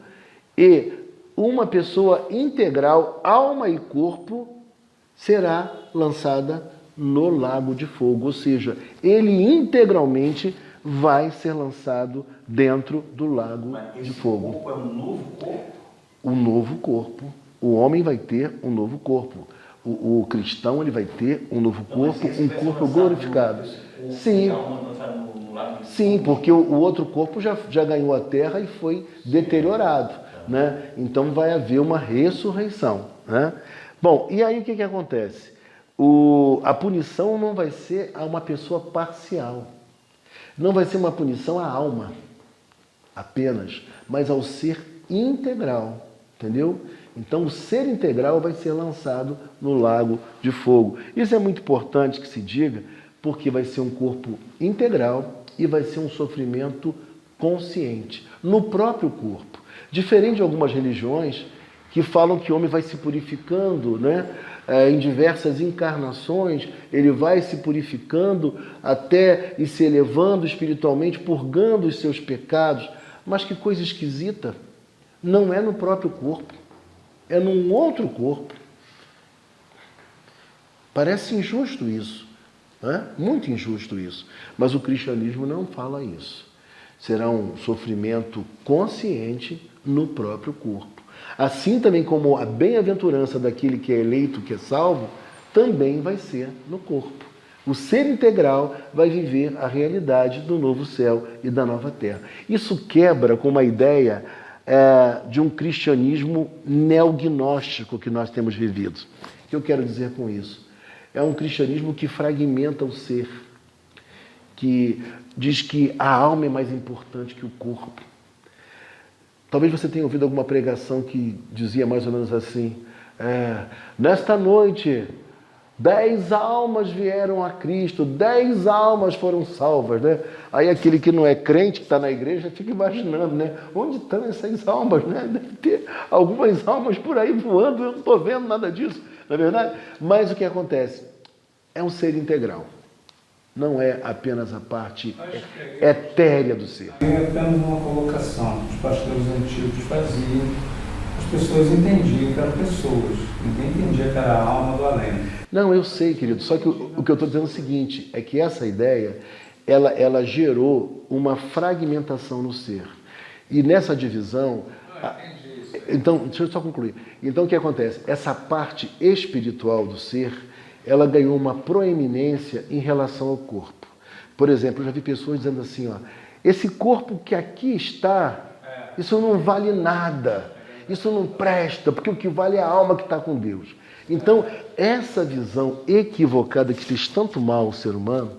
e uma pessoa integral, alma e corpo, será lançada no lago de fogo. Ou seja, ele integralmente vai ser lançado dentro do lago de fogo. Corpo é um novo corpo? Um novo corpo. O homem vai ter um novo corpo. O cristão ele vai ter um novo corpo, um corpo glorificado. Sim. Sim, porque o outro corpo já ganhou a terra e foi deteriorado, né? Então vai haver uma ressurreição, né? Bom, e aí o que acontece? A punição não vai ser a uma pessoa parcial, não vai ser uma punição à alma apenas, mas ao ser integral, entendeu? Então o ser integral vai ser lançado no lago de fogo. Isso é muito importante que se diga, porque vai ser um corpo integral e vai ser um sofrimento consciente, no próprio corpo. Diferente de algumas religiões que falam que o homem vai se purificando, né? Em diversas encarnações, ele vai se purificando até e se elevando espiritualmente, purgando os seus pecados. Mas que coisa esquisita, não é no próprio corpo, é num outro corpo. Parece injusto isso. Né? Muito injusto isso. Mas o cristianismo não fala isso. Será um sofrimento consciente no próprio corpo. Assim também como a bem-aventurança daquele que é eleito, que é salvo, também vai ser no corpo. O ser integral vai viver a realidade do novo céu e da nova terra. Isso quebra com uma ideia de um cristianismo neognóstico que nós temos vivido. O que eu quero dizer com isso? É um cristianismo que fragmenta o ser, que diz que a alma é mais importante que o corpo. Talvez você tenha ouvido alguma pregação que dizia mais ou menos assim: nesta noite, 10 almas vieram a Cristo, 10 almas foram salvas, né? Aí aquele que não é crente, que está na igreja, fica imaginando, né? Onde estão essas almas, né? Deve ter algumas almas por aí voando, eu não estou vendo nada disso, não é verdade? Mas o que acontece? É um ser integral. Não é apenas a parte etérea do ser. É apenas uma colocação que os pastores antigos faziam. As pessoas entendiam que eram pessoas, ninguém entendia que era a alma do além. Não, eu sei, querido, só que o que eu estou dizendo é o seguinte, é que essa ideia, ela gerou uma fragmentação no ser. E nessa divisão... Então, deixa eu só concluir. Então, o que acontece? Essa parte espiritual do ser, ela ganhou uma proeminência em relação ao corpo. Por exemplo, eu já vi pessoas dizendo assim, esse corpo que aqui está, isso não vale nada, isso não presta, porque o que vale é a alma que está com Deus. Então, essa visão equivocada que fez tanto mal ao ser humano,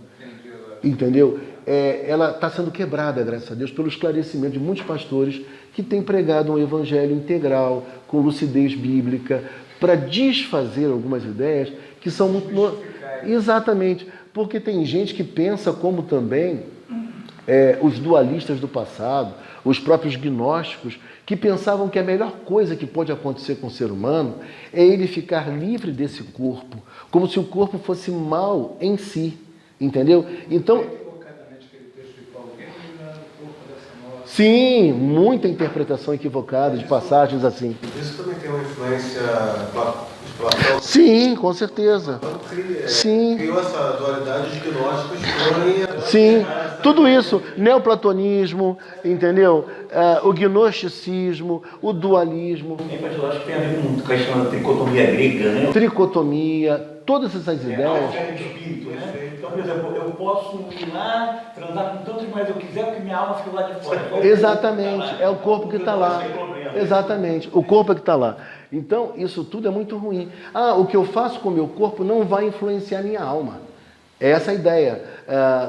entendeu? Ela está sendo quebrada, graças a Deus, pelo esclarecimento de muitos pastores que têm pregado um evangelho integral, com lucidez bíblica, para desfazer algumas ideias que são muito... Exatamente, porque tem gente que pensa como também os dualistas do passado, os próprios gnósticos, que pensavam que a melhor coisa que pode acontecer com o ser humano é ele ficar livre desse corpo, como se o corpo fosse mal em si, entendeu? Então... Sim, muita interpretação equivocada de passagens assim. Isso também tem uma influência de Platão? Sim, com certeza. Sim. Criou essa dualidade de gnósticos foram... Sim, tudo isso, neoplatonismo, entendeu? O gnosticismo, o dualismo. Eu acho que tem a ver com a chamada tricotomia grega, né? Tricotomia, todas essas ideias. De espírito, né? Então, por exemplo, eu posso ir lá, transar com tantos mais eu quiser, porque minha alma fica lá de fora. Exatamente, é o corpo que está lá. Exatamente, o corpo é que está lá. Então, isso tudo é muito ruim. O que eu faço com o meu corpo não vai influenciar minha alma. É essa a ideia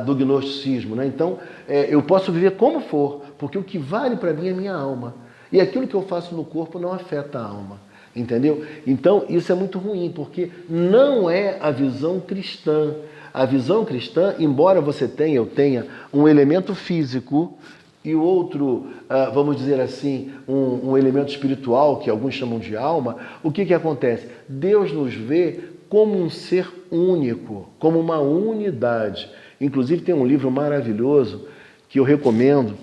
do gnosticismo, né? Então, eu posso viver como for, porque o que vale para mim é minha alma. E aquilo que eu faço no corpo não afeta a alma. Entendeu? Então, isso é muito ruim, porque não é a visão cristã. A visão cristã, embora eu tenha um elemento físico e o outro, vamos dizer assim, um elemento espiritual, que alguns chamam de alma, o que acontece? Deus nos vê como um ser único, como uma unidade. Inclusive tem um livro maravilhoso que eu recomendo,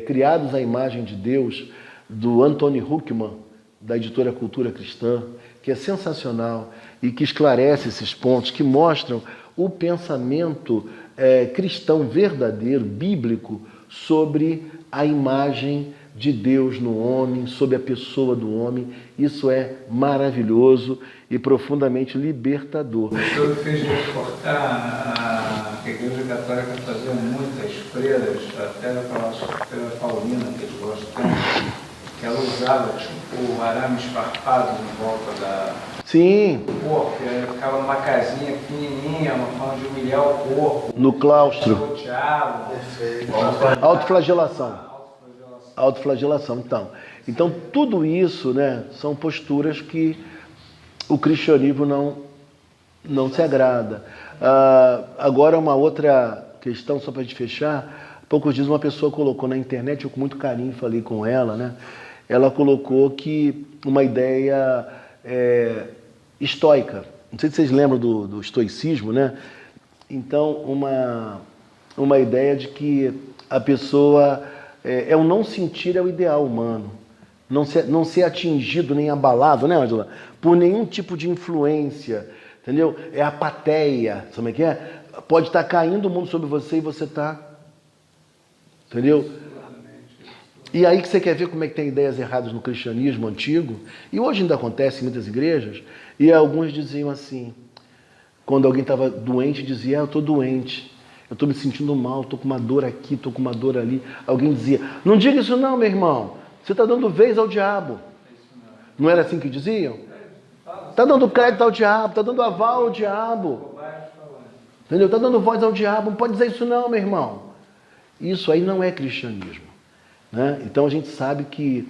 Criados à Imagem de Deus, do Anthony Huckman, da editora Cultura Cristã, que é sensacional e que esclarece esses pontos, que mostram o pensamento cristão verdadeiro, bíblico, sobre a imagem de Deus no homem, sobre a pessoa do homem. Isso é maravilhoso e profundamente libertador. O senhor fez reportar a Igreja Católica fazia muitas freiras, até aquela freira paulina que eles gostam, que ela usava tipo o arame esfarpado em volta do corpo, e ela ficava numa casinha pequenininha, uma forma de humilhar o corpo. No claustro. Perfeito. Autoflagelação, então tudo isso, né, são posturas que o cristianismo não se agrada. Agora uma outra questão, só para a gente fechar, poucos dias uma pessoa colocou na internet, eu com muito carinho falei com ela, né, ela colocou que uma ideia estoica, não sei se vocês lembram do estoicismo, né, então uma ideia de que a pessoa... o não sentir é o ideal humano. Não ser atingido nem abalado, né, Angela? Por nenhum tipo de influência, entendeu? É a pateia, sabe como é que é? Pode estar caindo o mundo sobre você e você está, entendeu? E aí que você quer ver como é que tem ideias erradas no cristianismo antigo, e hoje ainda acontece em muitas igrejas, e alguns diziam assim, quando alguém estava doente, dizia, eu estou doente, eu estou me sentindo mal, estou com uma dor aqui, estou com uma dor ali. Alguém dizia, não diga isso não, meu irmão, você está dando vez ao diabo. Não era assim que diziam? Está dando crédito ao diabo, está dando aval ao diabo. Entendeu? Está dando voz ao diabo, não pode dizer isso não, meu irmão. Isso aí não é cristianismo. Né? Então a gente sabe que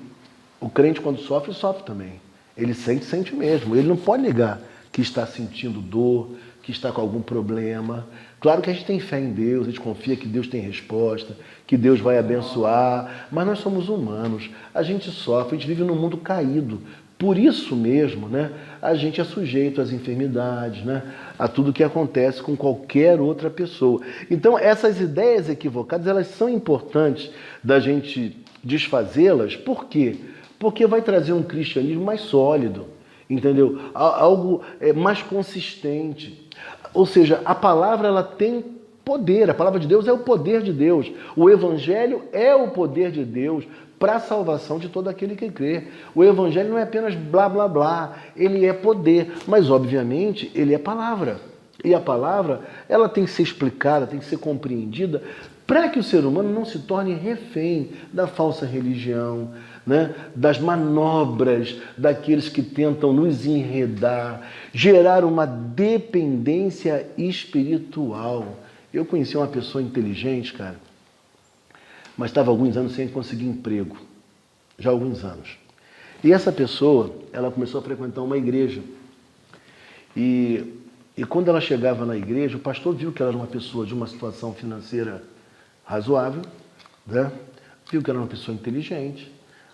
o crente quando sofre, sofre também. Ele sente mesmo. Ele não pode negar que está sentindo dor, que está com algum problema. Claro que a gente tem fé em Deus, a gente confia que Deus tem resposta, que Deus vai abençoar, mas nós somos humanos, a gente sofre, a gente vive num mundo caído. Por isso mesmo, né, a gente é sujeito às enfermidades, né, a tudo que acontece com qualquer outra pessoa. Então, essas ideias equivocadas, elas são importantes da gente desfazê-las. Por quê? Porque vai trazer um cristianismo mais sólido, entendeu? Algo mais consistente. Ou seja, a palavra ela tem poder, a palavra de Deus é o poder de Deus. O evangelho é o poder de Deus para a salvação de todo aquele que crê. O evangelho não é apenas blá, blá, blá, ele é poder, mas obviamente ele é palavra. E a palavra, ela tem que ser explicada, tem que ser compreendida para que o ser humano não se torne refém da falsa religião, né? Das manobras daqueles que tentam nos enredar, gerar uma dependência espiritual. Eu conheci uma pessoa inteligente, cara, mas estava há alguns anos sem conseguir emprego, já há alguns anos. E essa pessoa, ela começou a frequentar uma igreja. E quando ela chegava na igreja, o pastor viu que ela era uma pessoa de uma situação financeira razoável, né? Viu que ela era uma pessoa inteligente,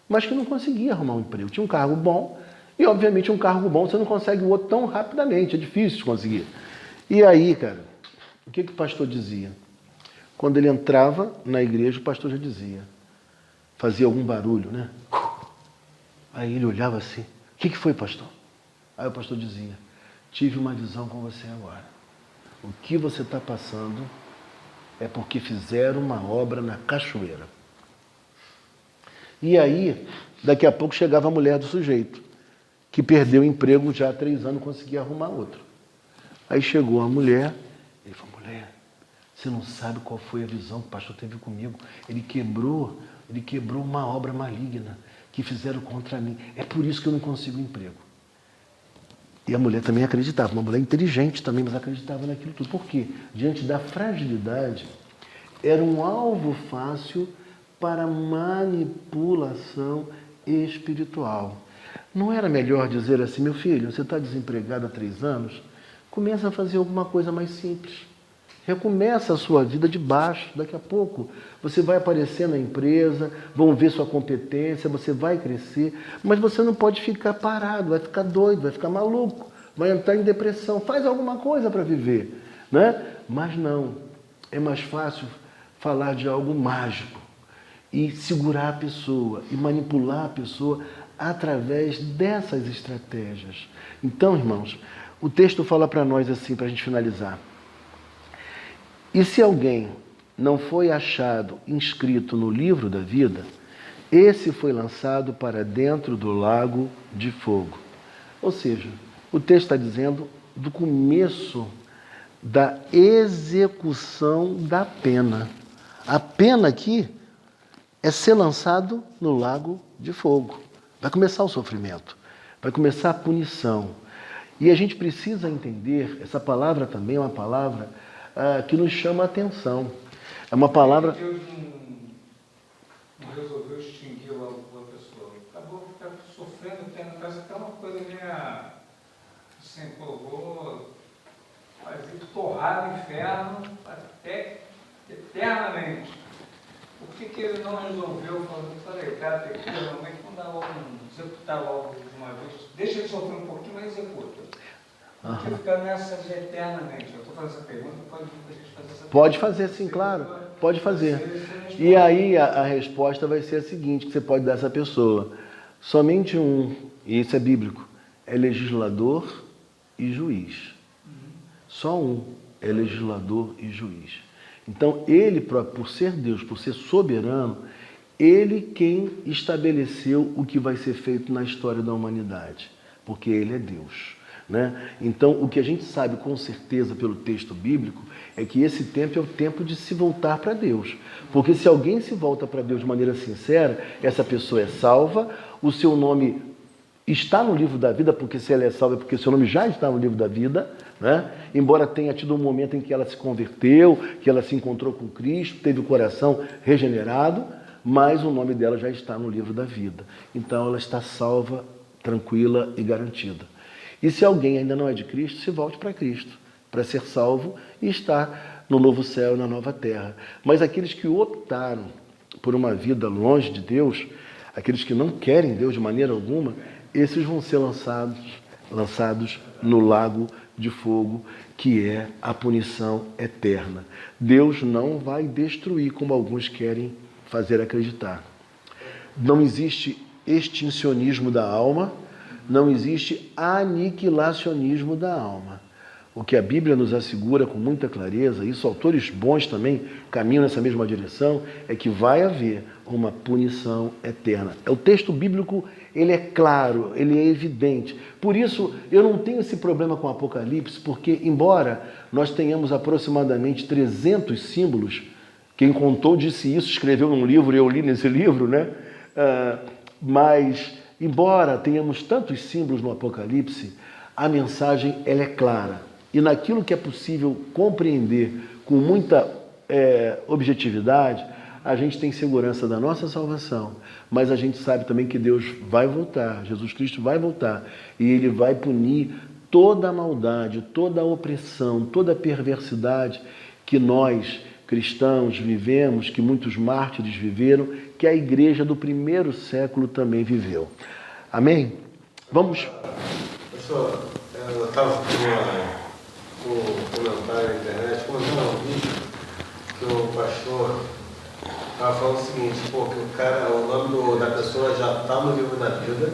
mas que não conseguia arrumar um emprego. Tinha um cargo bom, e obviamente um cargo bom você não consegue o outro tão rapidamente, é difícil de conseguir. E aí, cara, o que o pastor dizia? Quando ele entrava na igreja, o pastor já dizia, fazia algum barulho, né? Aí ele olhava assim, o que foi, pastor? Aí o pastor dizia, tive uma visão com você agora. O que você está passando é porque fizeram uma obra na cachoeira. E aí, daqui a pouco chegava a mulher do sujeito, que perdeu o emprego já há 3 anos, não conseguia arrumar outro. Aí chegou a mulher, ele falou, mulher, você não sabe qual foi a visão que o pastor teve comigo. Ele quebrou uma obra maligna que fizeram contra mim. É por isso que eu não consigo emprego. E a mulher também acreditava, uma mulher inteligente também, mas acreditava naquilo tudo. Por quê? Diante da fragilidade, era um alvo fácil para manipulação espiritual. Não era melhor dizer assim, meu filho, você está desempregado há 3 anos, começa a fazer alguma coisa mais simples. Recomeça a sua vida de baixo, daqui a pouco você vai aparecer na empresa, vão ver sua competência, você vai crescer, mas você não pode ficar parado, vai ficar doido, vai ficar maluco, vai entrar em depressão, faz alguma coisa para viver, né? Mas não, é mais fácil falar de algo mágico e segurar a pessoa e manipular a pessoa através dessas estratégias. Então, irmãos, o texto fala para nós assim, para a gente finalizar. E se alguém não foi achado inscrito no livro da vida, esse foi lançado para dentro do lago de fogo. Ou seja, o texto está dizendo do começo da execução da pena. A pena aqui é ser lançado no lago de fogo. Vai começar o sofrimento, vai começar a punição. E a gente precisa entender, essa palavra também é uma palavra que nos chama a atenção. É uma palavra... Deus não resolveu extinguir a pessoa. Acabou sofrendo, faz até uma coisa meio assim, vou fazer torrar o inferno até eternamente. Por que ele não resolveu? Falei, o cara tem que realmente não dá logo, executar logo de uma vez. Deixa ele sofrer um pouquinho, mas executa. Por que ficar nessa de eternamente? Eu estou fazendo essa pergunta, pode fazer essa pergunta. Pode fazer sim, claro. Pode fazer. E aí a resposta vai ser a seguinte, que você pode dar a essa pessoa. Somente um, e isso é bíblico, é legislador e juiz. Só um é legislador e juiz. Então, ele próprio, por ser Deus, por ser soberano, ele quem estabeleceu o que vai ser feito na história da humanidade, porque ele é Deus, né? Então, o que a gente sabe com certeza pelo texto bíblico é que esse tempo é o tempo de se voltar para Deus. Porque se alguém se volta para Deus de maneira sincera, essa pessoa é salva, o seu nome está no livro da vida, porque se ela é salva é porque o seu nome já está no livro da vida, né? Embora tenha tido um momento em que ela se converteu, que ela se encontrou com Cristo, teve o coração regenerado, mas o nome dela já está no livro da vida. Então ela está salva, tranquila e garantida. E se alguém ainda não é de Cristo, se volte para Cristo, para ser salvo e estar no novo céu e na nova terra. Mas aqueles que optaram por uma vida longe de Deus, aqueles que não querem Deus de maneira alguma, esses vão ser lançados no lago de fogo, que é a punição eterna. Deus não vai destruir, como alguns querem fazer acreditar. Não existe extincionismo da alma, não existe aniquilacionismo da alma. O que a Bíblia nos assegura com muita clareza, isso autores bons também caminham nessa mesma direção, é que vai haver uma punição eterna. O texto bíblico, ele é claro, ele é evidente. Por isso, eu não tenho esse problema com o Apocalipse, porque embora nós tenhamos aproximadamente 300 símbolos, quem contou disse isso, escreveu num livro, eu li nesse livro, né? Mas, embora tenhamos tantos símbolos no Apocalipse, a mensagem ela é clara. E naquilo que é possível compreender com muita objetividade, a gente tem segurança da nossa salvação, mas a gente sabe também que Deus vai voltar, Jesus Cristo vai voltar, e Ele vai punir toda a maldade, toda a opressão, toda a perversidade que nós, cristãos, vivemos, que muitos mártires viveram, que a igreja do primeiro século também viveu. Amém? Vamos... Pessoal, eu estava com um comentário na internet, quando eu vi que o pastor estava falando o seguinte, que o nome da pessoa já está no livro da vida,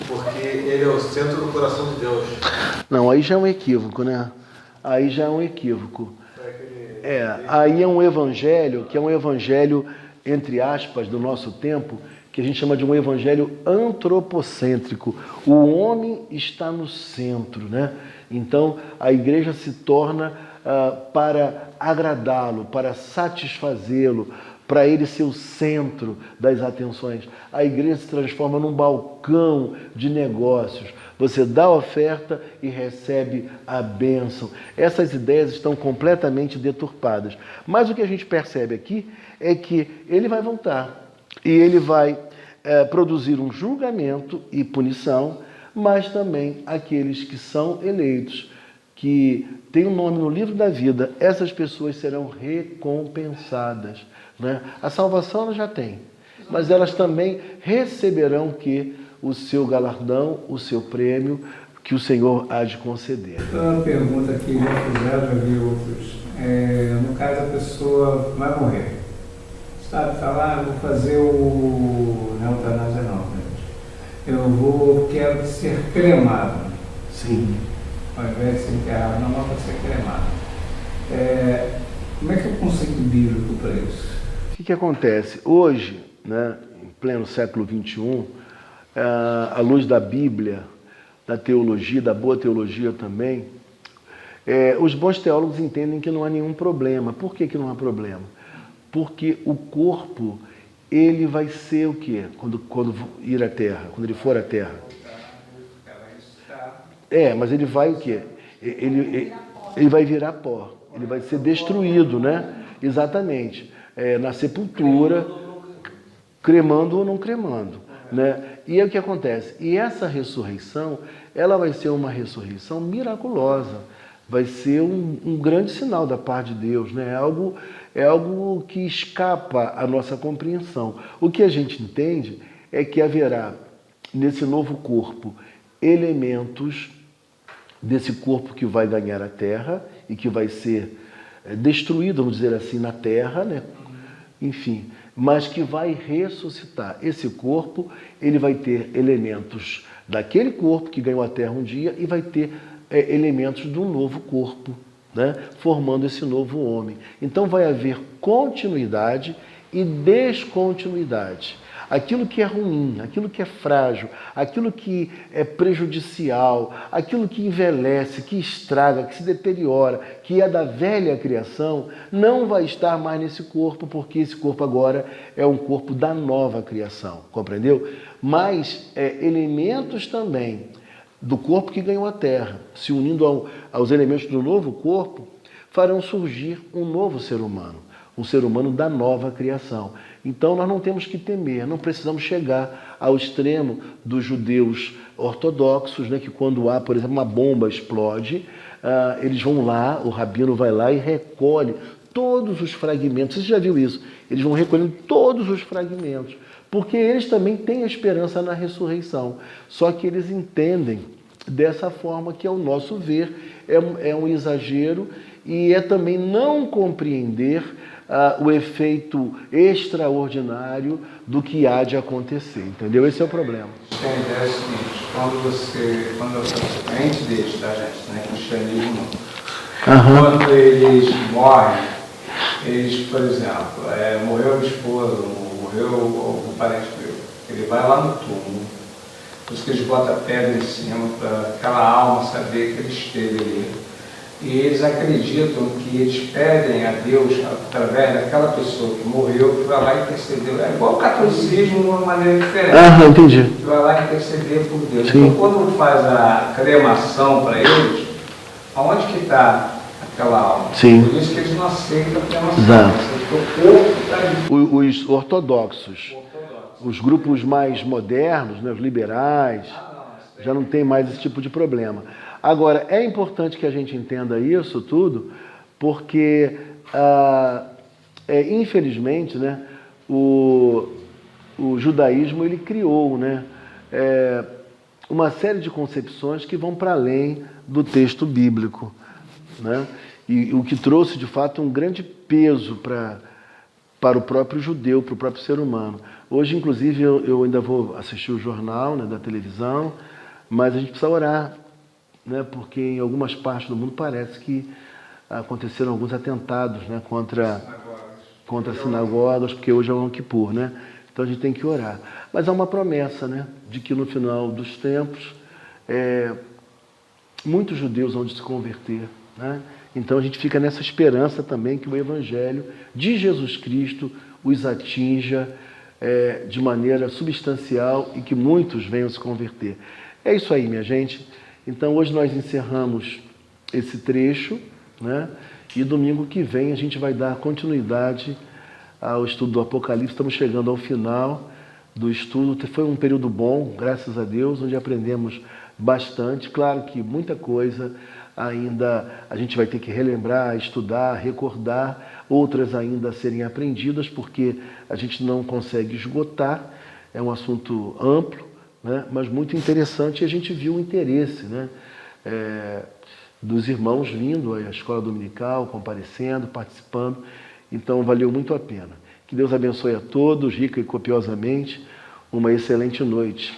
porque ele é o centro do coração de Deus. Não, aí já é um equívoco, né? Aí já é um equívoco. Aí é um evangelho, que é um evangelho, entre aspas, do nosso tempo, que a gente chama de um evangelho antropocêntrico. O homem está no centro, né? Então, a igreja se torna para agradá-lo, para satisfazê-lo, para ele ser o centro das atenções. A igreja se transforma num balcão de negócios. Você dá a oferta e recebe a bênção. Essas ideias estão completamente deturpadas. Mas o que a gente percebe aqui é que ele vai voltar e ele vai produzir um julgamento e punição, mas também aqueles que são eleitos, que têm um nome no livro da vida, essas pessoas serão recompensadas, né? A salvação ela já tem, mas elas também receberão o seu galardão, o seu prêmio, que o Senhor há de conceder. Uma pergunta que já fizeram, já vi outros. No caso, a pessoa vai morrer. Sabe, falar, vou fazer não, eutanásia não, gente. Quero ser cremado. Sim. Ao invés de ser enterrado, não, para ser cremado. Como é que é o conceito bíblico para isso? O que acontece? Hoje, né, em pleno século XXI, à luz da Bíblia, da teologia, da boa teologia também, os bons teólogos entendem que não há nenhum problema. Por que não há problema? Porque o corpo, ele vai ser o quê? Quando ir à terra, quando ele for à terra. Mas ele vai o quê? Ele vai virar pó. Ele vai ser destruído, né? Exatamente. Na sepultura, cremando ou não cremando, né? E é o que acontece. E essa ressurreição, ela vai ser uma ressurreição miraculosa. Vai ser um grande sinal da parte de Deus, né? É algo que escapa à nossa compreensão. O que a gente entende é que haverá, nesse novo corpo, elementos desse corpo que vai ganhar a terra e que vai ser destruído, vamos dizer assim, na terra, né? Enfim, mas que vai ressuscitar. Esse corpo, ele vai ter elementos daquele corpo que ganhou a terra um dia e vai ter elementos de um novo corpo, né? Formando esse novo homem. Então vai haver continuidade e descontinuidade. Aquilo que é ruim, aquilo que é frágil, aquilo que é prejudicial, aquilo que envelhece, que estraga, que se deteriora, que é da velha criação, não vai estar mais nesse corpo, porque esse corpo agora é um corpo da nova criação, compreendeu? Mas elementos também do corpo que ganhou a terra, se unindo aos elementos do novo corpo, farão surgir um novo ser humano, um ser humano da nova criação. Então nós não temos que temer, não precisamos chegar ao extremo dos judeus ortodoxos, né, que quando há, por exemplo, uma bomba explode, eles vão lá, o rabino vai lá e recolhe todos os fragmentos. Você já viu isso? Eles vão recolhendo todos os fragmentos, porque eles também têm a esperança na ressurreição. Só que eles entendem dessa forma que, ao nosso ver, é um exagero e é também não compreender o efeito extraordinário do que há de acontecer, entendeu? Esse é o problema. Tem a ideia seguinte, quando a gente deles, tá, gente, né, cristianismo, quando eles morrem, eles, por exemplo, morreu a esposa, morreu o parente meu, ele vai lá no túmulo, por isso que eles botam a pedra em cima, para aquela alma saber que ele esteve ali. E eles acreditam que eles pedem a Deus, através daquela pessoa que morreu, que vai lá interceder. É igual o catolicismo de uma maneira diferente. Entendi. Que vai lá interceder por Deus. Sim. Então, quando faz a cremação para eles, aonde que está aquela alma? Sim. Por isso que eles não aceitam a cremação. Exato. O corpo está ali. Os ortodoxos, os grupos mais modernos, né, os liberais, já não tem mais esse tipo de problema. Agora, é importante que a gente entenda isso tudo, porque, infelizmente, né, o judaísmo ele criou, né, uma série de concepções que vão para além do texto bíblico, né, e o que trouxe, de fato, um grande peso para o próprio judeu, para o próprio ser humano. Hoje, inclusive, eu ainda vou assistir o jornal, né, da televisão, mas a gente precisa orar, né, porque em algumas partes do mundo parece que aconteceram alguns atentados, né, contra sinagogas, porque hoje é o Yom Kippur, né? Então a gente tem que orar. Mas há uma promessa, né, de que no final dos tempos muitos judeus vão se converter, né? Então a gente fica nessa esperança também que o Evangelho de Jesus Cristo os atinja de maneira substancial e que muitos venham se converter. É isso aí, minha gente. Então hoje nós encerramos esse trecho, né? E domingo que vem a gente vai dar continuidade ao estudo do Apocalipse. Estamos chegando ao final do estudo. Foi um período bom, graças a Deus, onde aprendemos bastante. Claro que muita coisa ainda a gente vai ter que relembrar, estudar, recordar, outras ainda a serem aprendidas, porque a gente não consegue esgotar. É um assunto amplo, né, mas muito interessante, e a gente viu o interesse, né, dos irmãos vindo à escola dominical, comparecendo, participando, então valeu muito a pena. Que Deus abençoe a todos, rica e copiosamente, uma excelente noite.